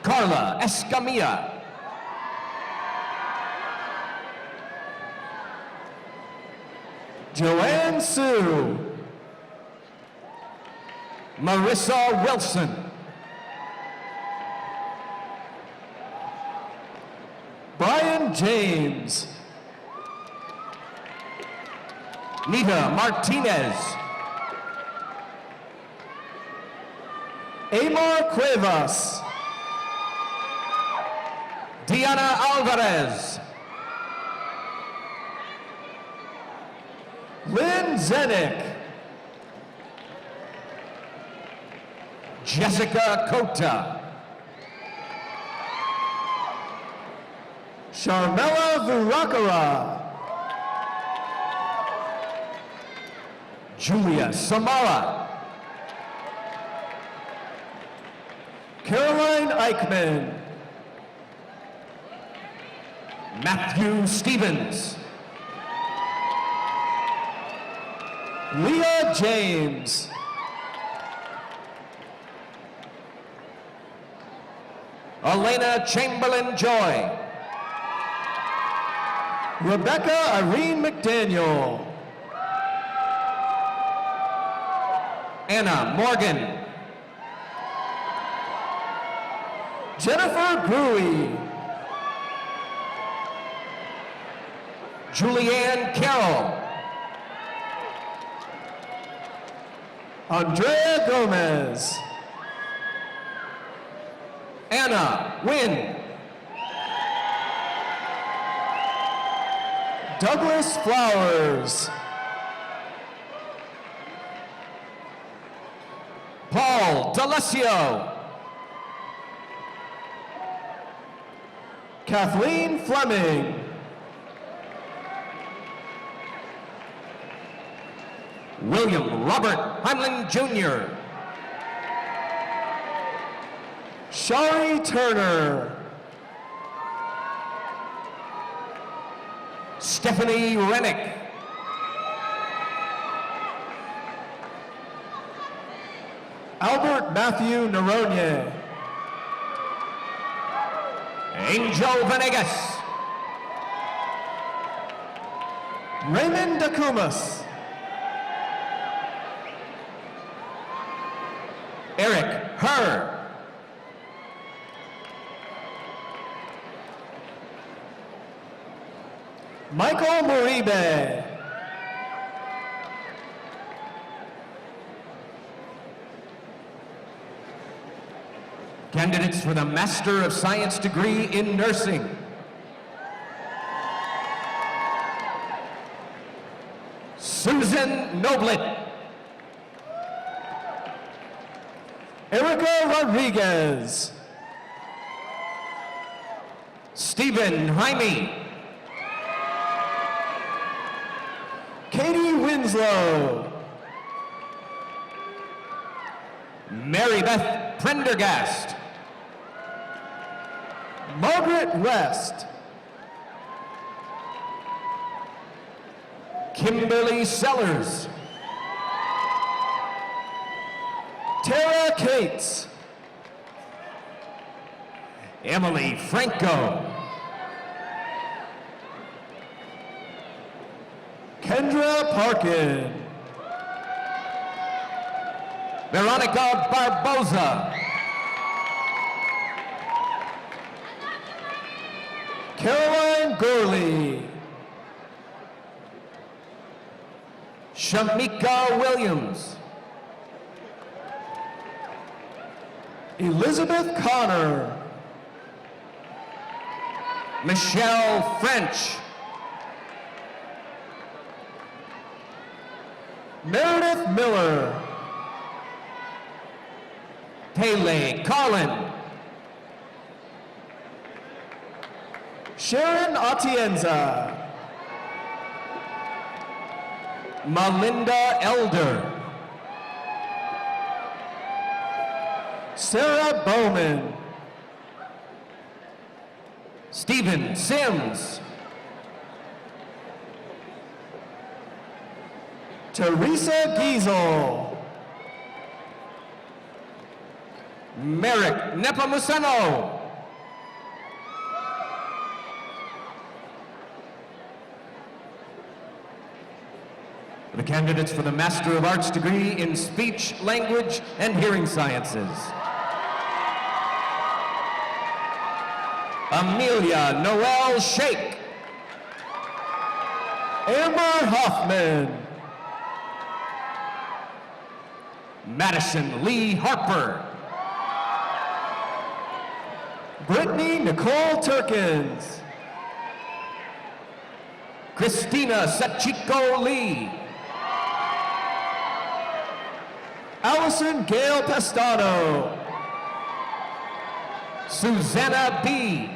Carla Escamilla. Joanne Sue. Marissa Wilson. Brian James. Nita Martinez. Amar Cuevas. Diana Alvarez. Lynn Zenick. Jessica Cota. Sharmela Virakara. Julia Samara. Caroline Eichman. Matthew Stevens. Leah James. Elena Chamberlain Joy. Rebecca Irene McDaniel. Anna Morgan. Jennifer Gruey. Julianne Carroll. Andrea Gomez. Anna Wynn. Douglas Flowers. Paul D'Alessio. Kathleen Fleming. William Robert Hanlon Jr. Shari Turner. Stephanie Rennick. Albert Matthew Noronha. Angel Venegas. Raymond Dakumas. Eric Herr. Michael Moribe. Candidates for the Master of Science degree in nursing. Susan Noblet. Erica Rodriguez. Stephen Jaime. Katie Winslow. Mary Beth Prendergast. Margaret West. Kimberly Sellers. Tara Cates. Emily Franco. Kendra Parkin. Veronica Barboza. Caroline Gorley. Shamika Williams. Elizabeth Connor. Michelle French. Meredith Miller. Pele Carlin. Sharon Atienza. Melinda Elder. Sarah Bowman. Stephen Sims. Teresa Giesel. Merrick Nepomuceno. The candidates for the Master of Arts degree in Speech, Language, and Hearing Sciences. Amelia Noel Shake. Amber Hoffman. Madison Lee Harper. Brittany Nicole Turkins. Christina Sachiko Lee. Allison Gail Pestano. Susanna B.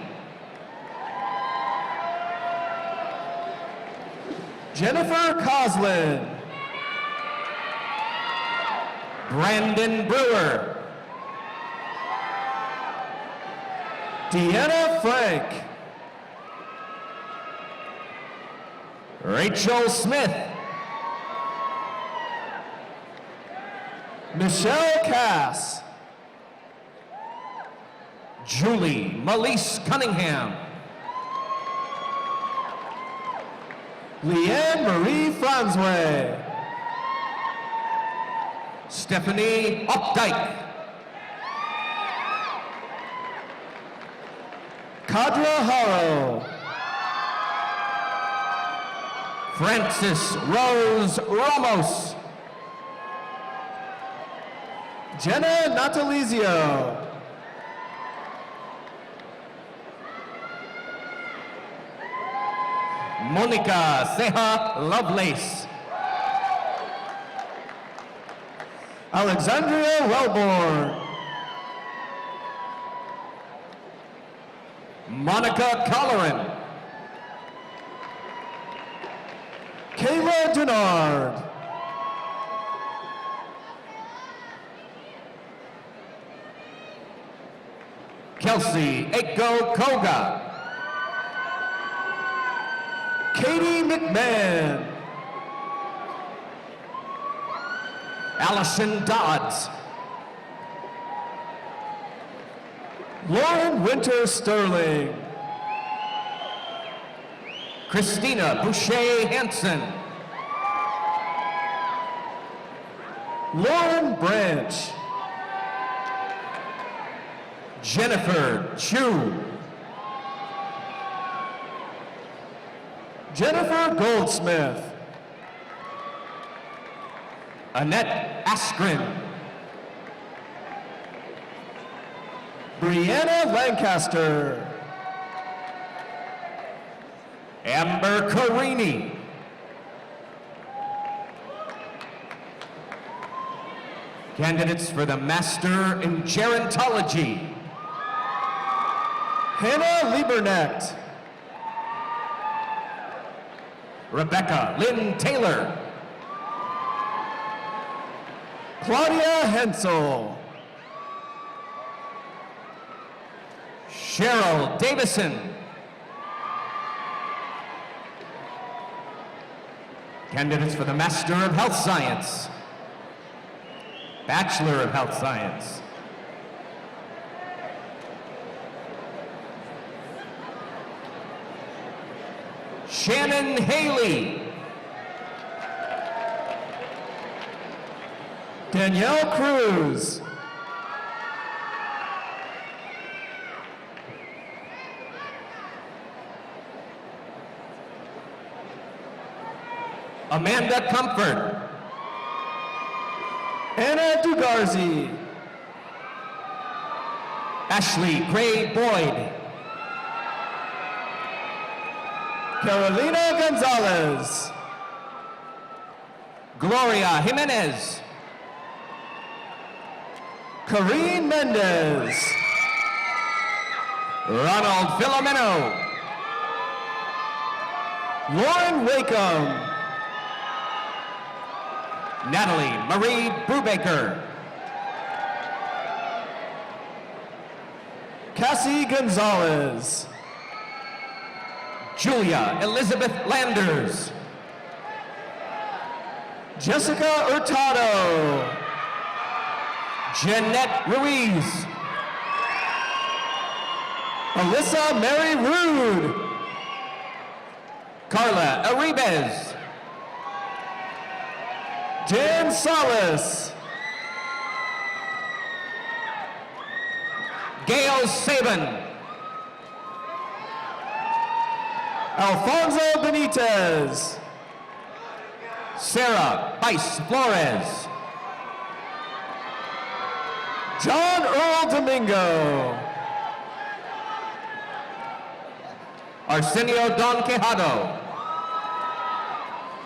Jennifer Coslin. Brandon Brewer. Deanna Frank. Rachel Smith. Michelle Cass. Julie Malise Cunningham. Leanne Marie Franzway. Stephanie Opdyke. Kadra Haro. Francis Rose Ramos. Jenna Natalizio. Monica Ceja Lovelace. Alexandria Wellborn. Monica Colleran. Kayla Denard. Kelsey Eko Koga. Katie McMahon. Allison Dodds. Lauren Winter Sterling. Christina Boucher Hansen. Lauren Branch. Jennifer Chu. Jennifer Goldsmith. Annette Askren. Brianna Lancaster. Amber Carini. Candidates for the Master in Gerontology. Hannah Lieberknecht. Rebecca Lynn Taylor. Claudia Hensel. Cheryl Davison. Candidates for the Master of Health Science. Bachelor of Health Science. Shannon Haley. Danielle Cruz. Amanda Comfort. Anna Dugarzi. Ashley Gray Boyd. Carolina Gonzalez. Gloria Jimenez. Karine Mendez. Ronald Filomeno. Lauren Wakeham. Natalie Marie Brubaker. Cassie Gonzalez. Julia Elizabeth Landers. Jessica Hurtado. Jeanette Ruiz. Alyssa Mary Rude. Carla Arribez. Dan Salas. Gail Saban. Alfonso Benitez. Sarah Bice Flores. John Earl Domingo. Arsenio Don Quijado.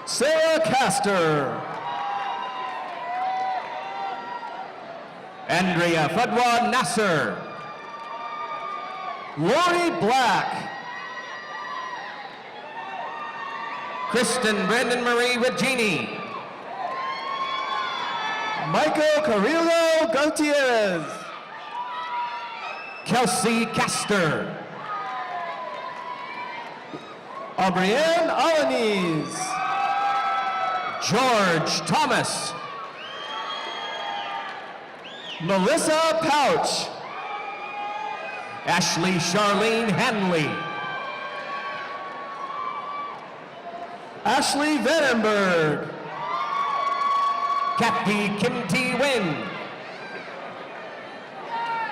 Sarah Castor. Andrea Fadwa Nasser. Lori Black. Kristen Brandon Marie Regini. Michael Carrillo Gutierrez. Kelsey Castor. Aubrienne Alanis. George Thomas. Melissa Pouch. Ashley Charlene Hanley. Ashley Vandenberg. Kathy Kim T. Win.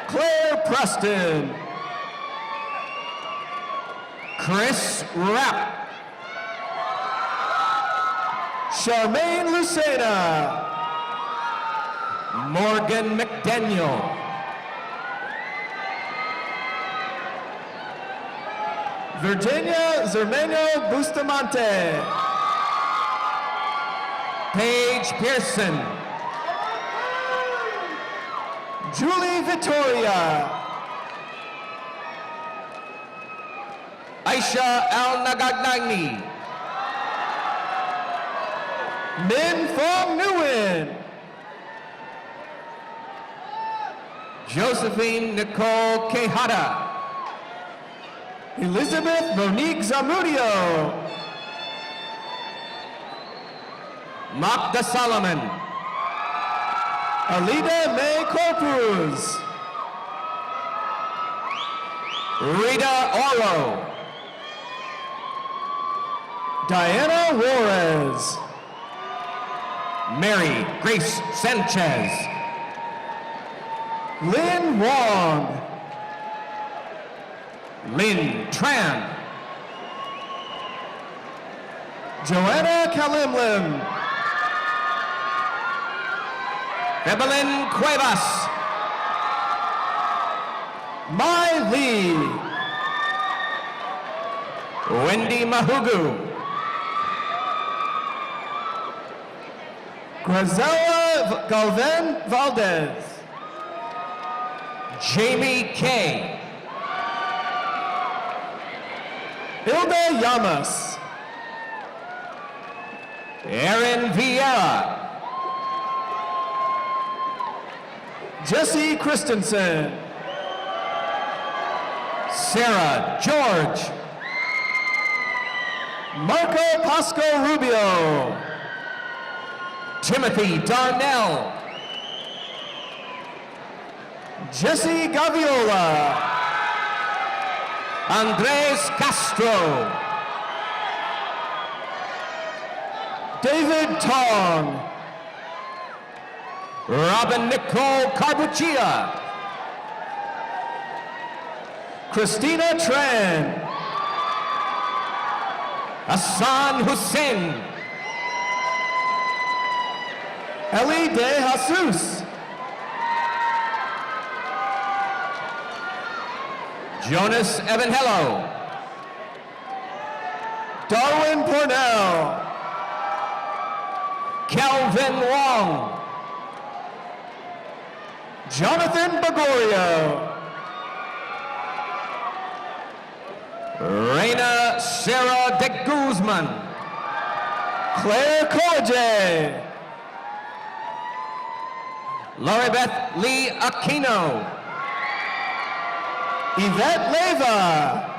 Claire Preston. Chris Rapp. Charmaine Lucena. Morgan McDaniel. Virginia Zermeno Bustamante. Paige Pearson. Julie Vittoria. Aisha Al Nagagnagni. Min Fong Nguyen. Josephine Nicole Quijada. Elizabeth Monique Zamudio. Magda Solomon. Alida May Corpus. Rita Oro. Diana Juarez. Mary Grace Sanchez. Lynn Wong. Lynn Tran. Joanna Kalimlim. Evelyn Cuevas. Mai Lee. Wendy Mahugu. Grazella Galvan Valdez. Jamie Kay. Hilda Llamas. Aaron Vieira. Jesse Christensen. Sarah George. Marco Pasco Rubio. Timothy Darnell. Jesse Gaviola. Andres Castro. David Tong. Robin Nicole Carbuccia. Christina Tran. Hassan Hussein. Ellie De Jesus. Jonas Evangello. Darwin Pornell. Kelvin Wong. Jonathan Bagorio. Reina Sarah de Guzman. Claire Koje. Loribeth Lee Aquino. Yvette Leva.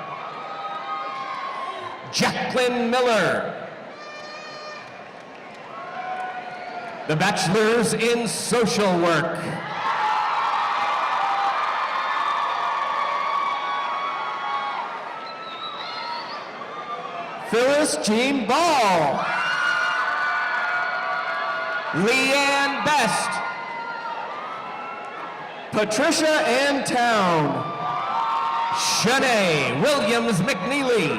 Jacqueline Miller. The Bachelors in Social Work. Phyllis Jean Ball. Leanne Best. Patricia Ann Town. Shanae Williams McNeely.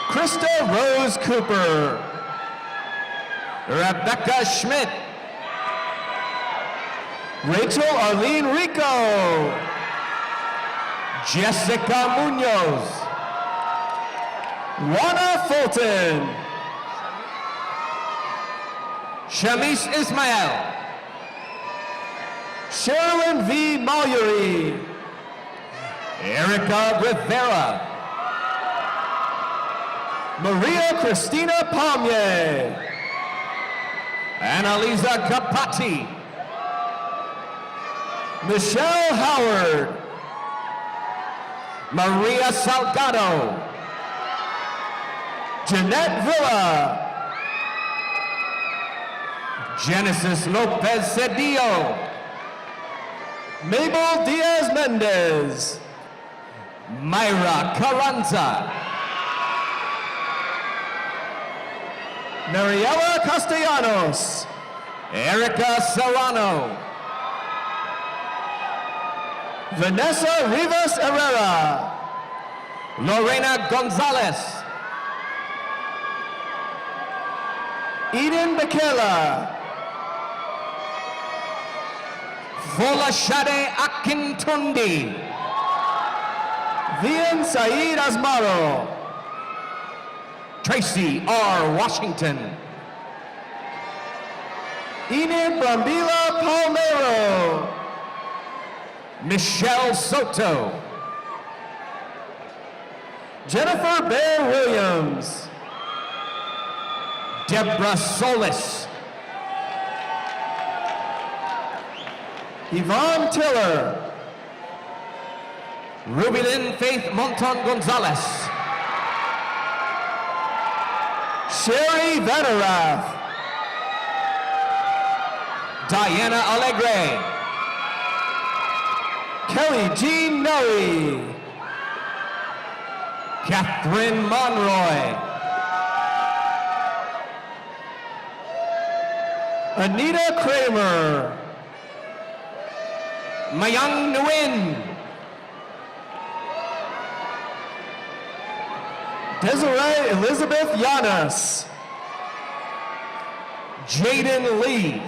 Krista Rose Cooper. Rebecca Schmidt. Rachel Arlene Rico. Jessica Munoz. Juana Fulton. Shamis Ismail. Sherilyn V. Mallory. Erica Rivera. Maria Cristina Palmier. Annalisa Capati. Michelle Howard. Maria Salgado. Jeanette Villa. Genesis Lopez Cedillo. Mabel Diaz Mendez. Myra Carranza. Mariela Castellanos. Erica Serrano. Vanessa Rivas Herrera. Lorena Gonzalez. Eden Bekela. Folashade Akintundi. Vian Saeed Asmaro. Tracy R. Washington. Enid Brambila Palmero. Michelle Soto. Jennifer Bear Williams. Deborah Solis. Yvonne Tiller. Rubilyn Faith Monton Gonzalez. Sherry Vanerath. Diana Alegre. Kelly Jean Nelly. Catherine Monroy. Anita Kramer. Mayang Nguyen. Desiree Elizabeth Yanis. Jaden Lee.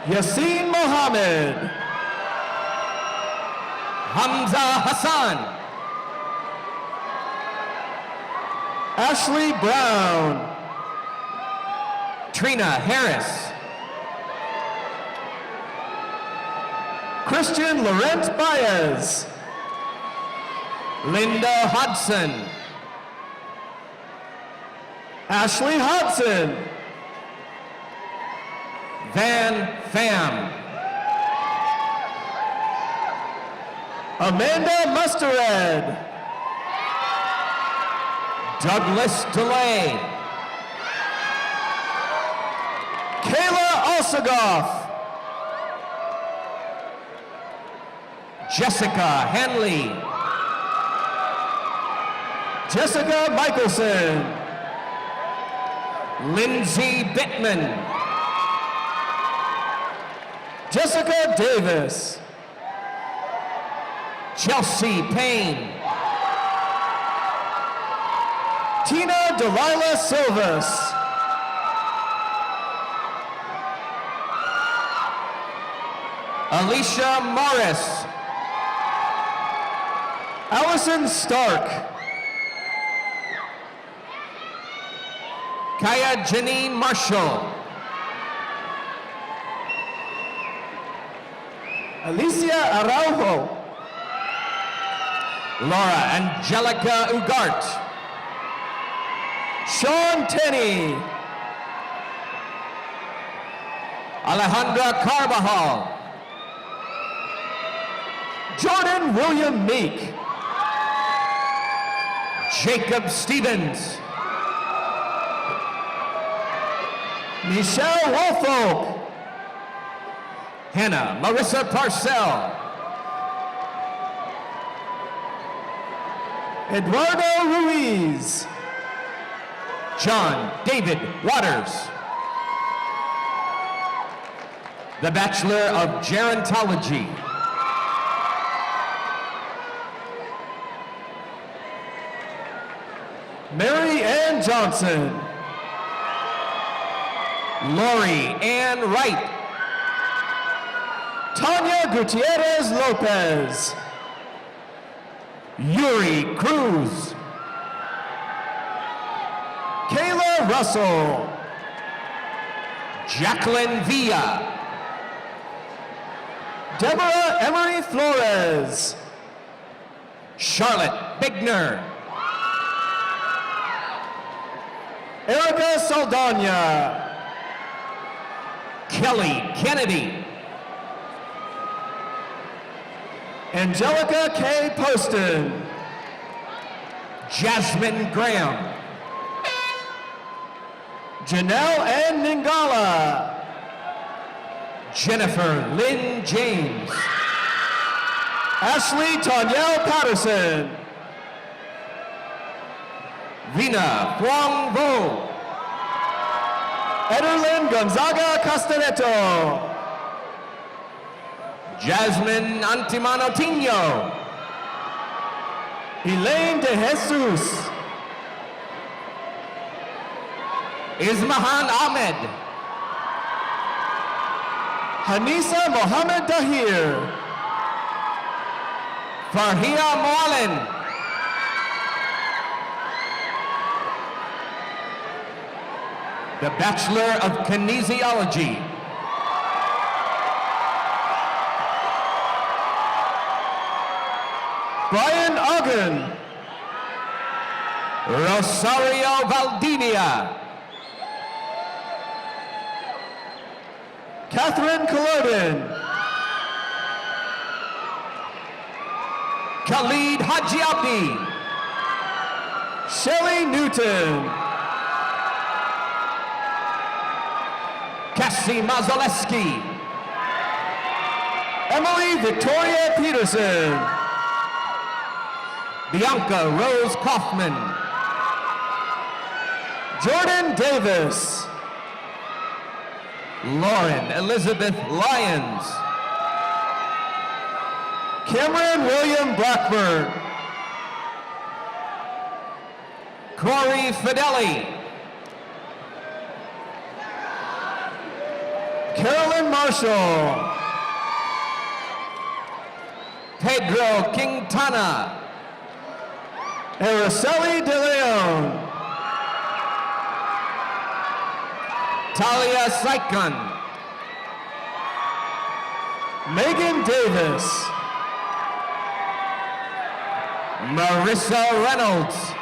Yassine Mohammed. Hamza Hassan. Ashley Brown. Trina Harris. Christian Laurent Baez. Linda Hodson. Ashley Hodson. Van Pham. Amanda Mustered. Douglas DeLay. Kayla Alsagoff. Jessica Hanley. Jessica Michelson. Lindsay Bittman. Jessica Davis. Chelsea Payne. Tina Delilah Silvas. Alicia Morris. Allison Stark. Kaya Janine Marshall. Alicia Araujo. Laura Angelica Ugart. Sean Tenney. Alejandra Carbajal. Jordan William Meek. Jacob Stevens. Michelle Woolfolk. Hannah Marissa Parcell. Eduardo Ruiz. John David Waters. The Bachelor of Gerontology. Mary Ann Johnson. Lori Ann Wright. Tanya Gutierrez Lopez. Yuri Cruz. Kayla Russell. Jacqueline Villa. Deborah Emery Flores. Charlotte Bigner. Erica Saldana. Kelly Kennedy. Angelica K. Poston. Jasmine Graham. Janelle N. Ningala. Jennifer Lynn James. Ashley Tanyelle Patterson. Rina Huang Vo. Ederlyn Gonzaga Castaneto. Jasmine Antimano Tino. Elaine De Jesus. Ismahan Ahmed. Hanisa Mohammed Dahir. Farhia Moalen. The Bachelor of Kinesiology. Brian Ogden. Rosario Valdivia. Catherine Collodin. Khalid Haji Abdi. Shelley Newton. Cassie Mazoleski. Emily Victoria Peterson. Bianca Rose Kaufman. Jordan Davis. Lauren Elizabeth Lyons. Cameron William Blackburn. Corey Fideli. Carolyn Marshall. Pedro Quintana. Araceli De Leon. Talia Saikon. Megan Davis. Marissa Reynolds.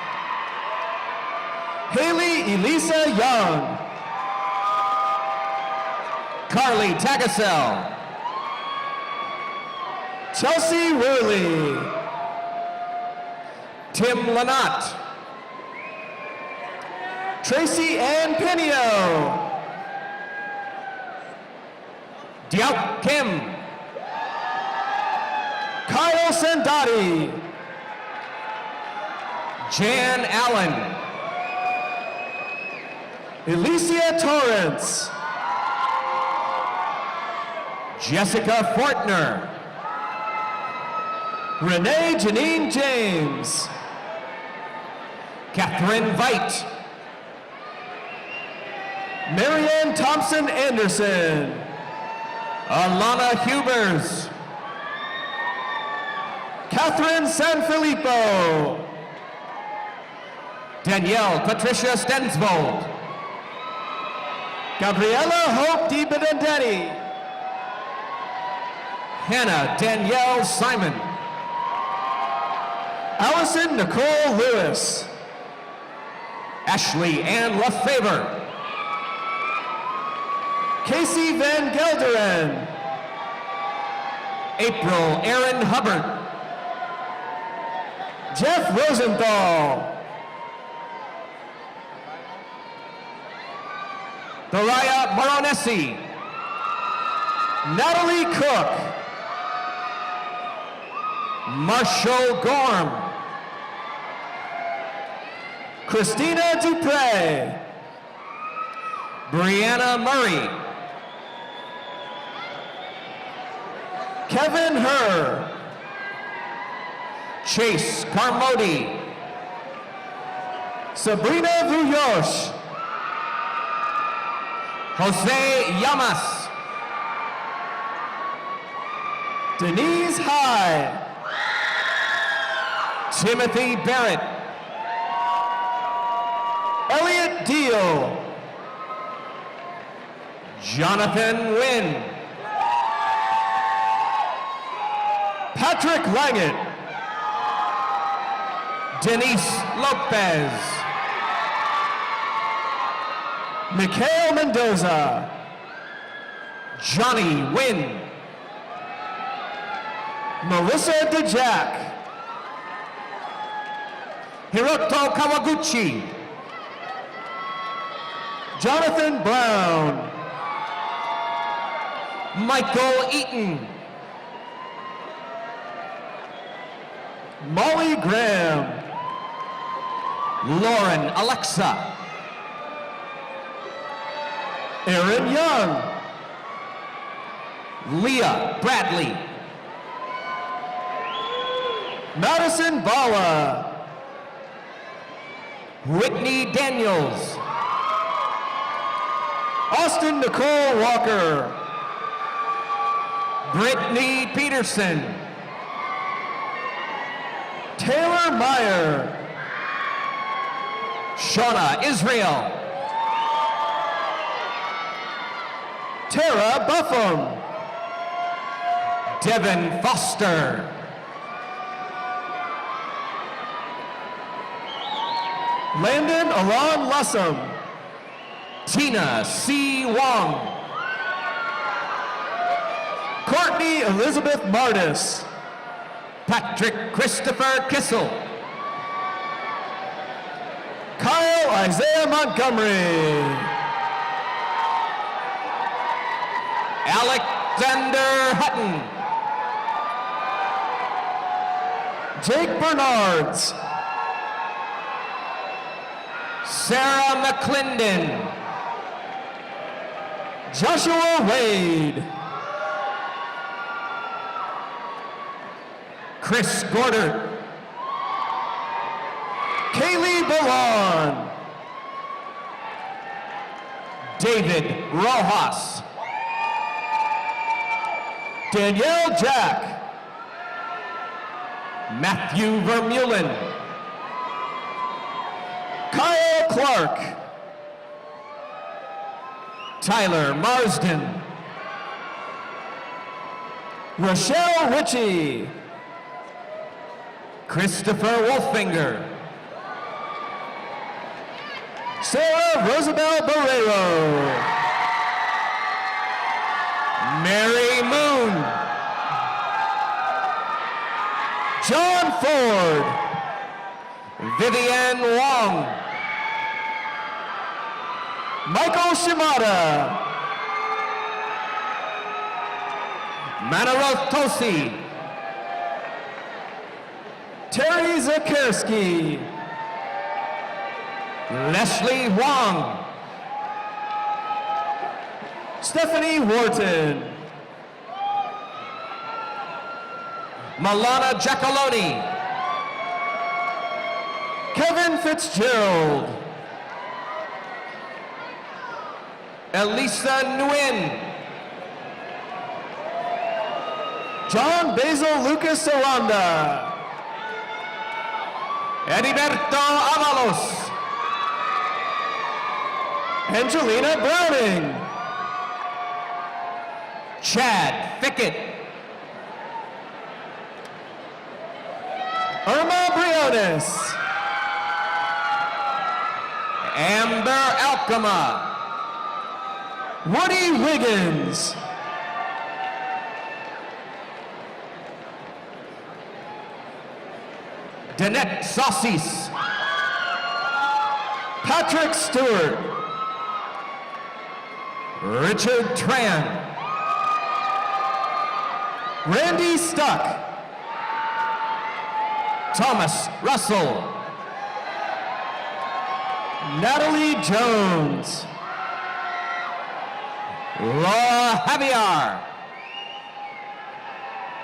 Haley Elisa Young. Carly Tagasel. Chelsea Worley. Tim Lanat. Tracy Ann Pinio. Diao Kim. Kyle Sandati. Jan Allen. Alicia Torrance. Jessica Fortner. Renee Janine James. Catherine Veit. Marianne Thompson Anderson. Alana Hubers. Catherine Sanfilippo. Danielle Patricia Stensvold. Gabriella Hope Di Benedetti. Hannah Danielle Simon. Allison Nicole Lewis. Ashley Ann LaFavor. Casey Van Gelderen. April Aaron Hubbard. Jeff Rosenthal. Doraya Baronesi. Natalie Cook. Marshall Gorm. Christina Dupre. Brianna Murray. Kevin Herr. Chase Carmody. Sabrina Vuyosh. Jose Llamas. Denise High. Timothy Barrett. Elliot Deal. Jonathan Wynn. Patrick Langett. Denise Lopez. Mikhail Mendoza. Johnny Wynn. Melissa DeJack. Hiroto Kawaguchi. Jonathan Brown. Michael Eaton. Molly Graham. Lauren Alexa. Aaron Young. Leah Bradley. Madison Bala. Whitney Daniels. Austin Nicole Walker. Brittany Peterson. Taylor Meyer. Shauna Israel. Tara Buffum. Devin Foster. Landon Alon Lussum. Tina C. Wong. Courtney Elizabeth Martis. Patrick Christopher Kissel. Kyle Isaiah Montgomery. Alexander Hutton. Jake Bernards. Sarah McClendon. Joshua Wade. Chris Gordert. Kaylee Ballon. David Rojas. Danielle Jack. Matthew Vermeulen. Kyle Clark. Tyler Marsden. Rochelle Ritchie. Christopher Wolfinger. Sarah Rosabelle Barrero. Mary Moon. John Ford. Vivian Wong. Michael Shimada. Manaroth Tosi. Terry Zakerski. Leslie Wong. Stephanie Wharton. Malana Giacalone. Kevin Fitzgerald. Elisa Nguyen. John Basil Lucas Aranda. Heriberto Avalos. Angelina Browning. Chad Fickett. Irma Briones. Amber Alcama. Woody Wiggins. Danette Saucis. Patrick Stewart. Richard Tran. Randy Stuck. Thomas Russell. Natalie Jones. Laura Javier.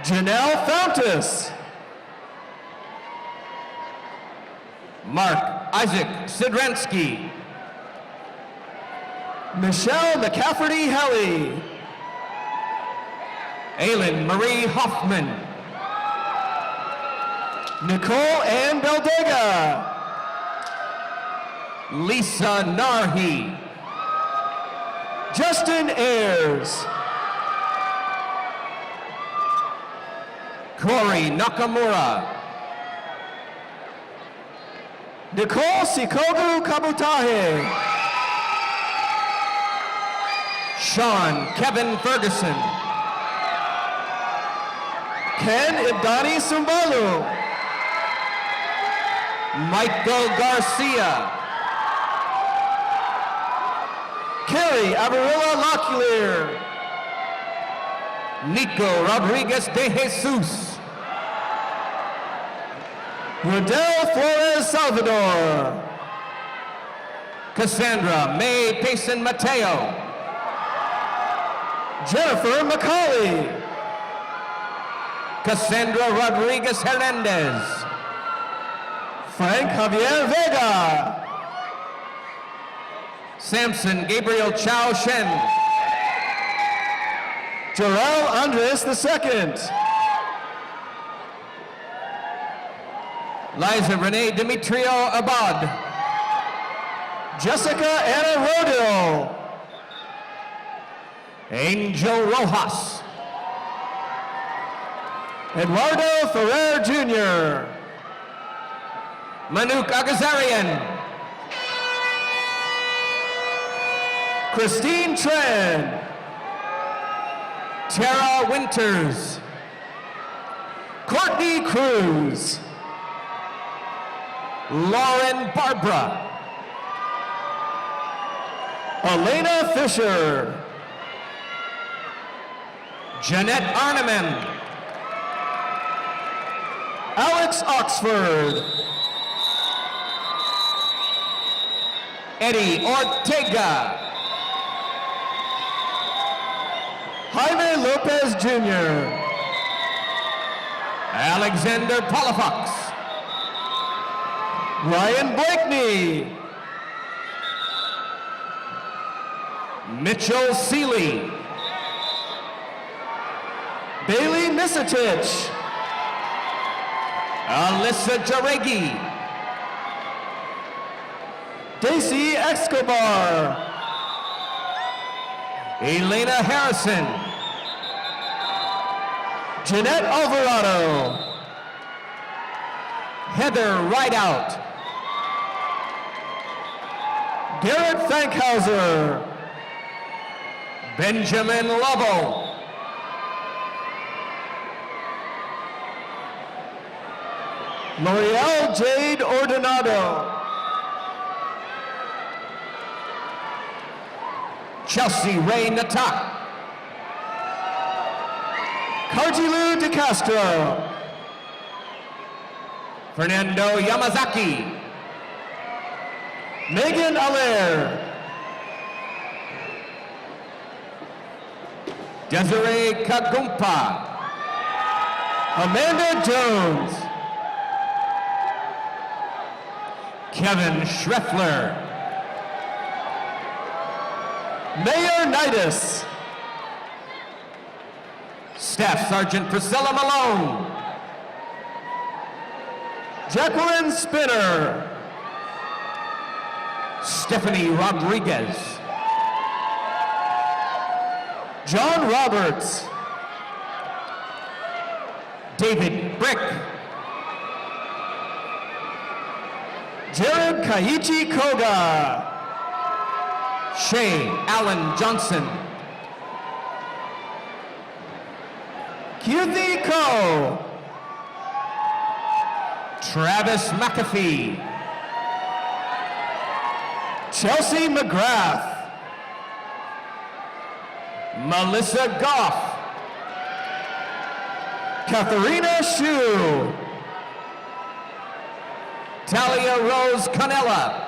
Janelle Fountas. Mark Isaac Sidrensky. Michelle McCafferty Helly. Aylin Marie Hoffman. Nicole Ann Beldega. Lisa Narhi. Justin Ayers. Corey Nakamura. Nicole Sikogu Kabutahe. Sean Kevin Ferguson. Ken Ibdani Sumbalu. Michael Garcia. Carrie Abarilla Locklear. Nico Rodriguez de Jesus. Rodel Flores Salvador. Cassandra May Payson Mateo. Jennifer McCauley. Cassandra Rodriguez Hernandez. Frank Javier Vega. Samson Gabriel Chow Shen. Jarrell Andres II. Liza Renee Demetrio Abad. Jessica Anna Rodil. Angel Rojas. Eduardo Ferrer Jr. Manuk Agazarian. Christine Tran. Tara Winters. Courtney Cruz. Lauren Barbara. Elena Fisher. Jeanette Arneman. Alex Oxford. Eddie Ortega. Jaime Lopez Jr. Alexander Palafox. Ryan Blakeney. Mitchell Seeley. Bailey Misitich. Alyssa Jaregi. Daisy Escobar. Elena Harrison. Jeanette Alvarado. Heather Rideout. Garrett Fankhauser. Benjamin Lovell. L'Oreal Jade Ordonado. Chelsea Ray Natak. Karjilu De Castro. Fernando Yamazaki. Megan Allaire. Desiree Kagumpa. Amanda Jones. Kevin Schreffler. Mayor Nidus. Staff Sergeant Priscilla Malone. Jacqueline Spinner. Stephanie Rodriguez. John Roberts. David Brick. Jared Kaiichi Koga. Shay Allen Johnson. Kyuthi Ko. Travis McAfee. Chelsea McGrath. Melissa Goff. Katharina Shu. Talia Rose Canella.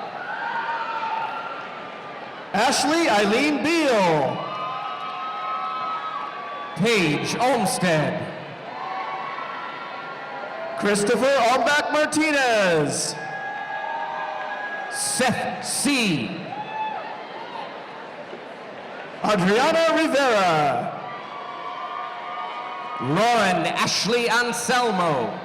Ashley Eileen Beal. Paige Olmstead. Christopher Albach Martinez. Seth C. Adriana Rivera. Lauren Ashley Anselmo.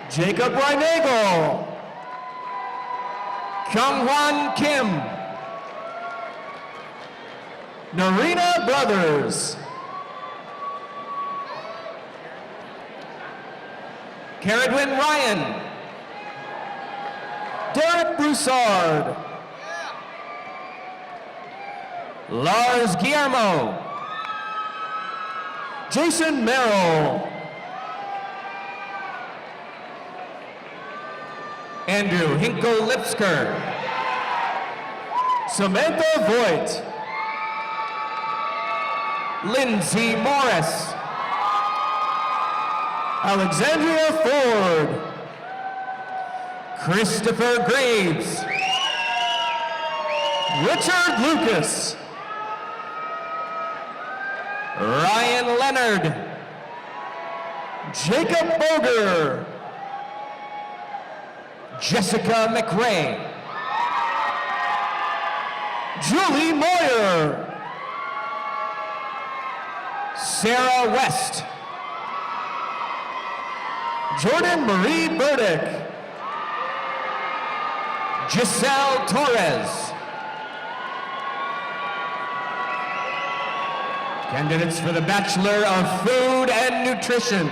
Jacob Reinagel. Kyunghwan Kim. Narina Brothers. Caradwin Ryan. Derek Broussard. Lars Guillermo. Jason Merrill. Andrew Hinkle Lipsker. Samantha Voigt. Lindsay Morris. Alexandria Ford. Christopher Graves. Richard Lucas. Ryan Leonard. Jacob Boger. Jessica McRae. Julie Moyer. Sarah West. Jordan Marie Burdick. Giselle Torres. Candidates for the Bachelor of Food and Nutrition.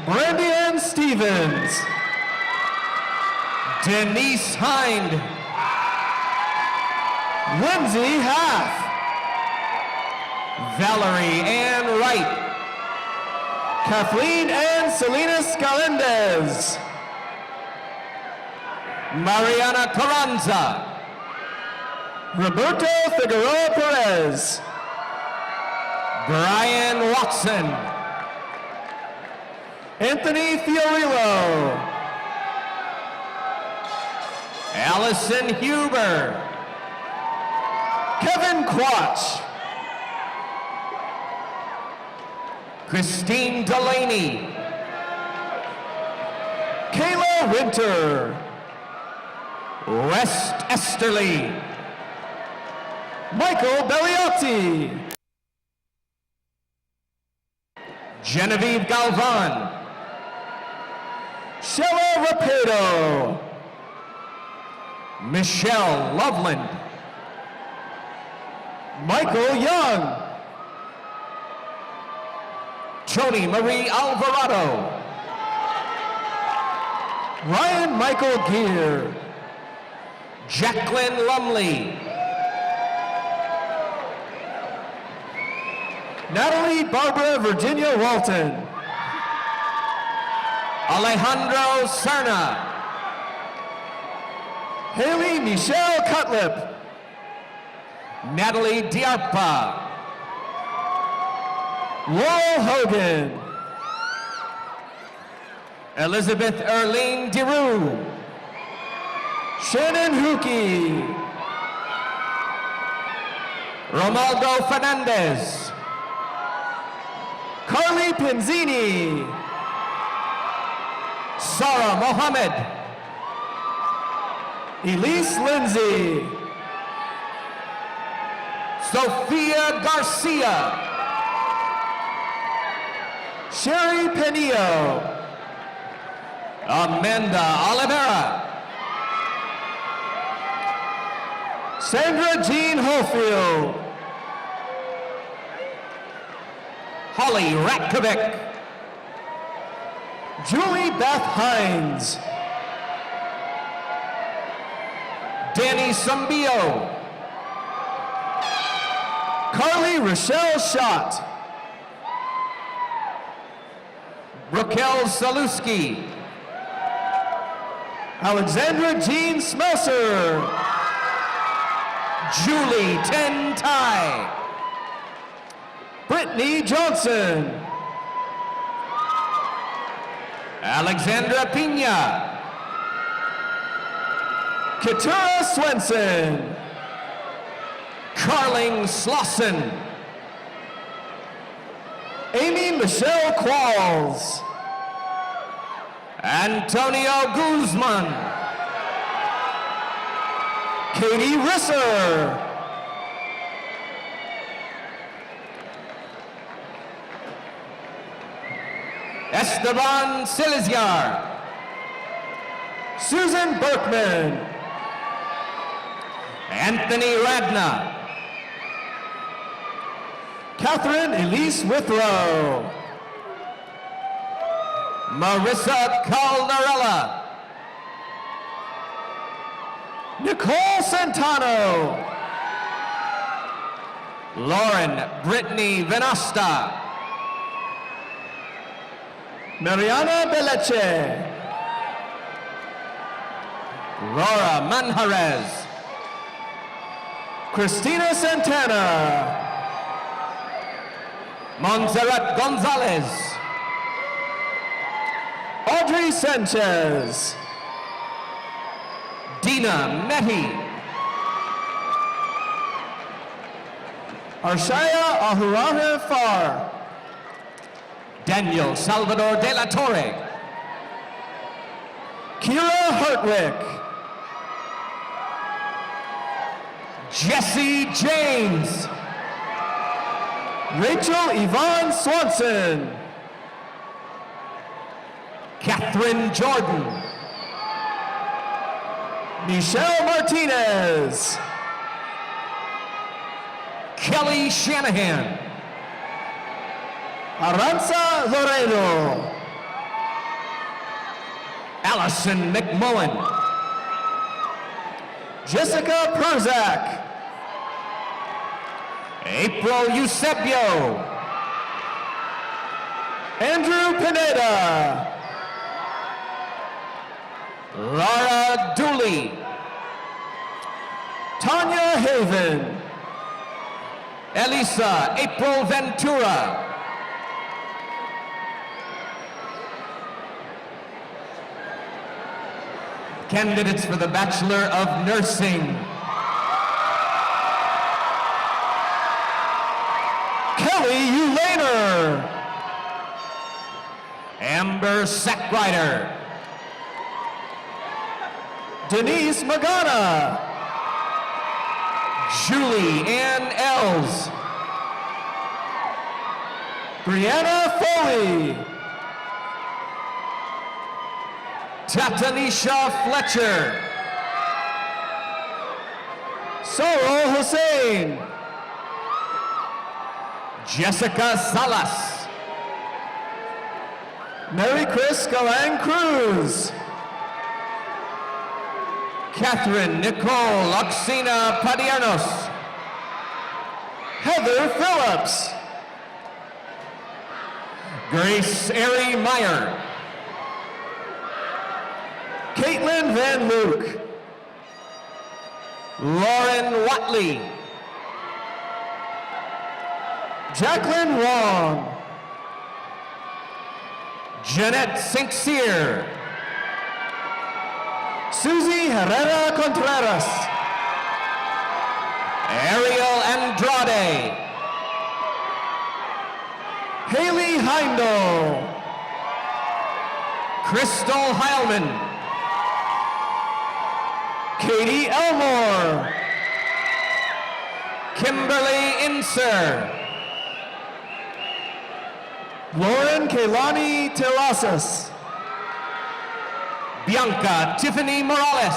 Brandy Ann Stevens. Denise Hind. Lindsay Half. Valerie Ann Wright. Kathleen Ann Salinas Galindez. Mariana Carranza. Roberto Figueroa Perez. Brian Watson. Anthony Fiorillo. Allison Huber. Kevin Quach. Christine Delaney. Kayla Winter. West Esterly. Michael Belliotti. Genevieve Galvan. Shella Rapido. Michelle Loveland. Michael Young. Tony Marie Alvarado. Ryan Michael Gear. Jacqueline Lumley. Natalie Barbara Virginia Walton. Alejandro Serna. Haley Michelle Cutlip. Natalie Diarpa. Laurel Hogan. Elizabeth Erlene DeRue. Shannon Huki. Romaldo Fernandez. Carly Penzini. Sarah Mohammed. Elise Lindsay. Sophia Garcia. Sherry Penillo. Amanda Oliveira. Sandra Jean Hofield. Holly Ratkovic. Julie Beth Hines. Danny Sumbio. Carly Rochelle Schott. Raquel Saluski. Alexandra Jean Smelser. Julie Ten Tai. Brittany Johnson. Alexandra Pina. Keturah Swenson. Carling Slauson. Amy Michelle Qualls. Antonio Guzman. Katie Risser. Esteban Silesiar. Susan Berkman. Anthony Radna. Catherine Elise Withrow. Marissa Caldarella. Nicole Santano. Lauren Brittany Venasta. Mariana Beleche. Laura Manjarez. Christina Santana. Montserrat Gonzalez. Audrey Sanchez. Dina Mehdi. Arshaya Ahurahe Far. Daniel Salvador de la Torre. Kira Hartwick. Jesse James. Rachel Yvonne Swanson. Catherine Jordan. Michelle Martinez. Kelly Shanahan. Aranza Loreno. Allison McMullen. Jessica Perzak. April Eusebio. Andrew Pineda. Laura Dooley. Tanya Haven. Elisa April Ventura. Candidates for the Bachelor of Nursing. Kelly Ulaner. Amber Sackrider. Denise Magana. Julie Ann Els. Brianna Foley. Tatanisha Fletcher. Soro Hussein. Jessica Salas. Mary Chris Galang Cruz. Catherine Nicole Oxina Padiernos. Heather Phillips. Grace Airy Meyer. Caitlin Van Luke. Lauren Watley. Jacqueline Wong. Jeanette St. Cyr. Susie Herrera Contreras. Ariel Andrade. Haley Heindel. Crystal Heilman. Katie Elmore. Kimberly Inser. Lauren Kaylani Terrasas. Bianca Tiffany Morales.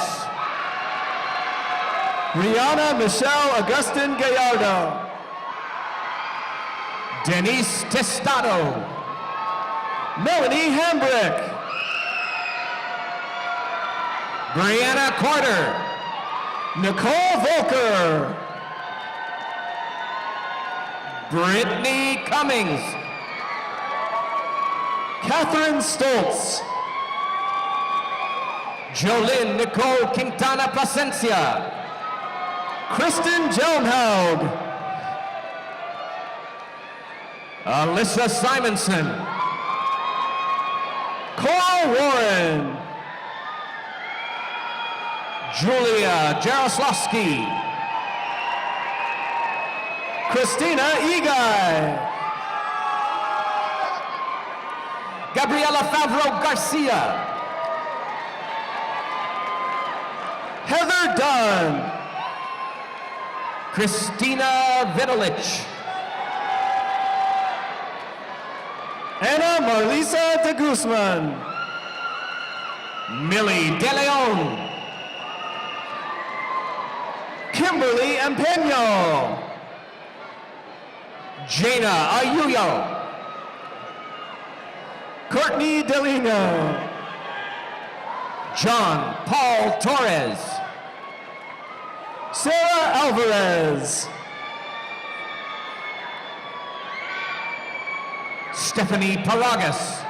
Rihanna Michelle Augustin Gallardo. Denise Testado. Melanie Hambrick. Brianna Carter. Nicole Volker. Brittany Cummings. Catherine Stoltz. Jolynn Nicole Quintana Plasencia. Kristen Jelmhaug. Alyssa Simonson. Cora Warren. Julia Jaroslawski. Christina Egei. Gabriela Favreau Garcia. Heather Dunn. Christina Vitalich. Anna Marlisa de Guzman. Millie De Leon. Kimberly Empeño. Jaina Ayuyo. Courtney Delino. John Paul Torres. Sarah Alvarez. Stephanie Paragas.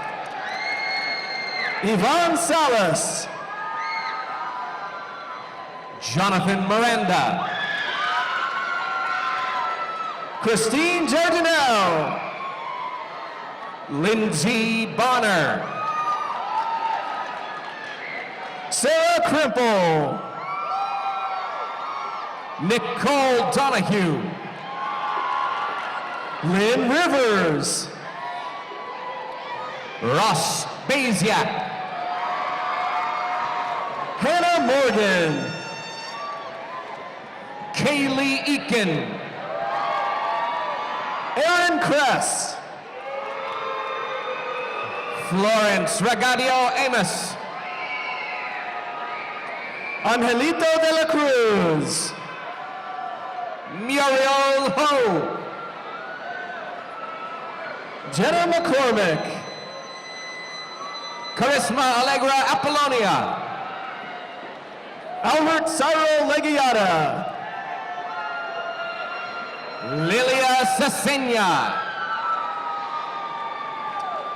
Yvonne Salas. Jonathan Miranda. Christine Jardinell. Lindsay Bonner. Sarah Crimple. Nicole Donahue. Lynn Rivers. Ross Baziak. Hannah Morgan. Kaylee Eakin. Aaron Kress. Florence Regadio Amos. Angelito de la Cruz. Muriel Ho. Jenna McCormick. Charisma Allegra Apollonia. Albert Saro Legiata. Lilia Cesena.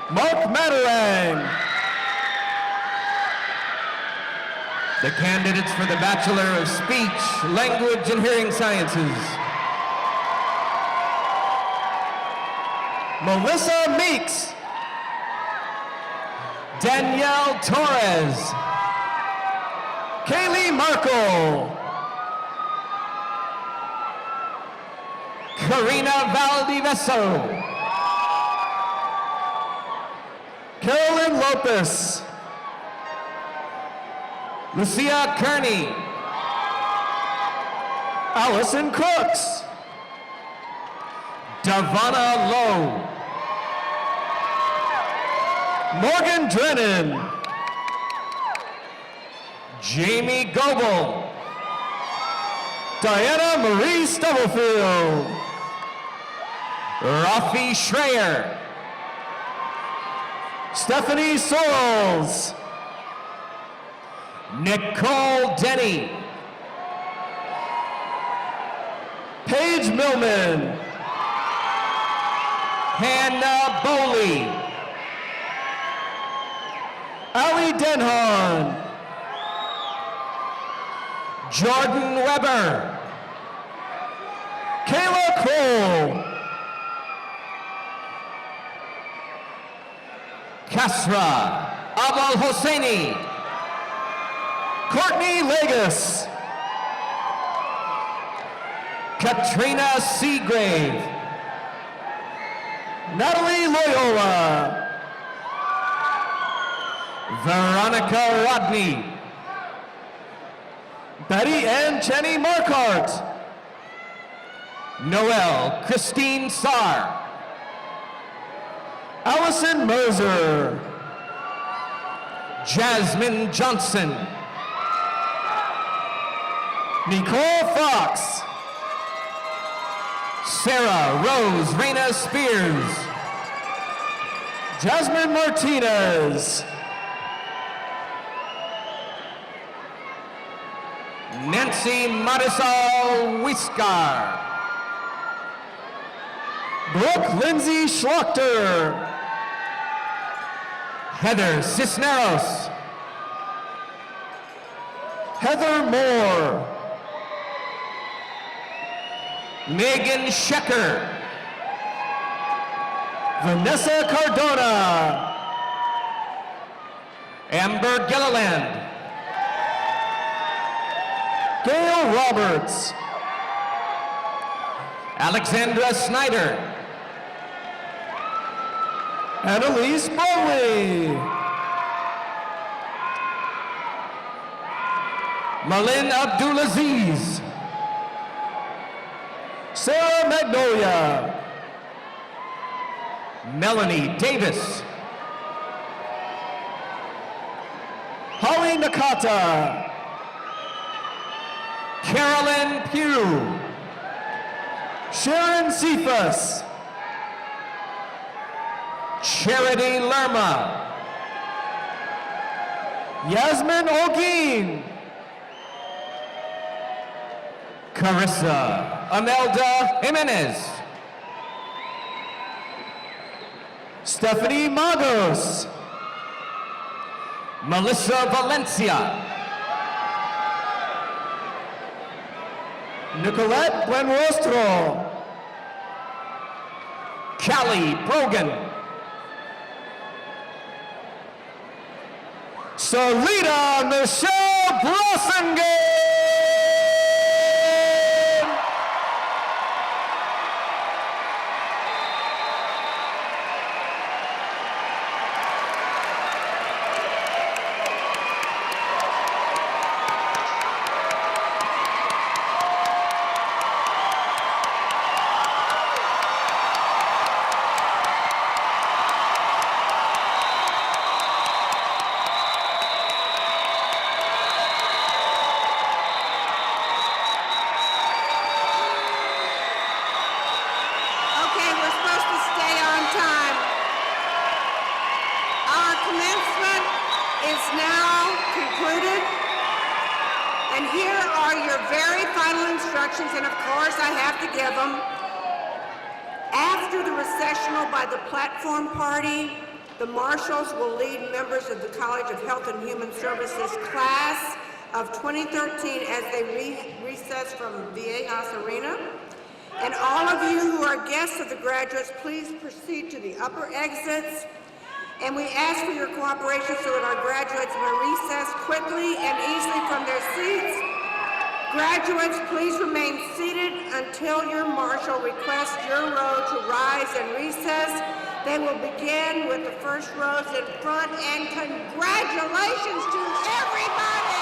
Mark Matarang. The candidates for the Bachelor of Speech, Language, and Hearing Sciences. Melissa Meeks. Danielle Torres. Kaylee Markle. Karina Valdiveso. Carolyn Lopez. Lucia Kearney. Allison Crooks. Davana Lowe. Morgan Drennan. Jamie Goebel. Diana Marie Stubblefield. Rafi Schreier. Stephanie Sorrells. Nicole Denny. Paige Millman. Hannah Boley. Ali Denhon. Jordan Weber. Kayla Kroll. Kasra Abal Hosseini. Courtney Legas. Katrina Seagrave. Natalie Loyola. Veronica Rodney. Betty Ann Cheney Marquardt. Noelle Christine Sarr. Allison Moser. Jasmine Johnson. Nicole Fox. Sarah Rose Reyna Spears. Jasmine Martinez. Nancy Marisol Wiskar. Brooke Lindsay Schlochter. Heather Cisneros. Heather Moore. Megan Schecker. Vanessa Cardona. Amber Gilliland. Gail Roberts. Alexandra Snyder. Annalise Bowley. Malin Abdulaziz. Sarah Magnolia. Melanie Davis. Holly Nakata. Carolyn Pugh. Sharon Cephas. Charity Lerma. Yasmin Ogin. Carissa Amelda Jimenez. Stephanie Magos. Melissa Valencia. Nicolette Buenrostro. Callie Brogan. Salida Michelle Brossingen. Okay, we're supposed to stay on time. Our commencement is now concluded. And here are your very final instructions, and of course I have to give them. After the recessional by the platform party, the marshals will lead members of the College of Health and Human Services class of 2013 as they recess from Viejas Arena. And all of you who are guests of the graduates, please proceed to the upper exits. And we ask for your cooperation so that our graduates may recess quickly and easily from their seats. Graduates, please remain seated until your marshal requests your row to rise and recess. They will begin with the first rows in front, and congratulations to everybody!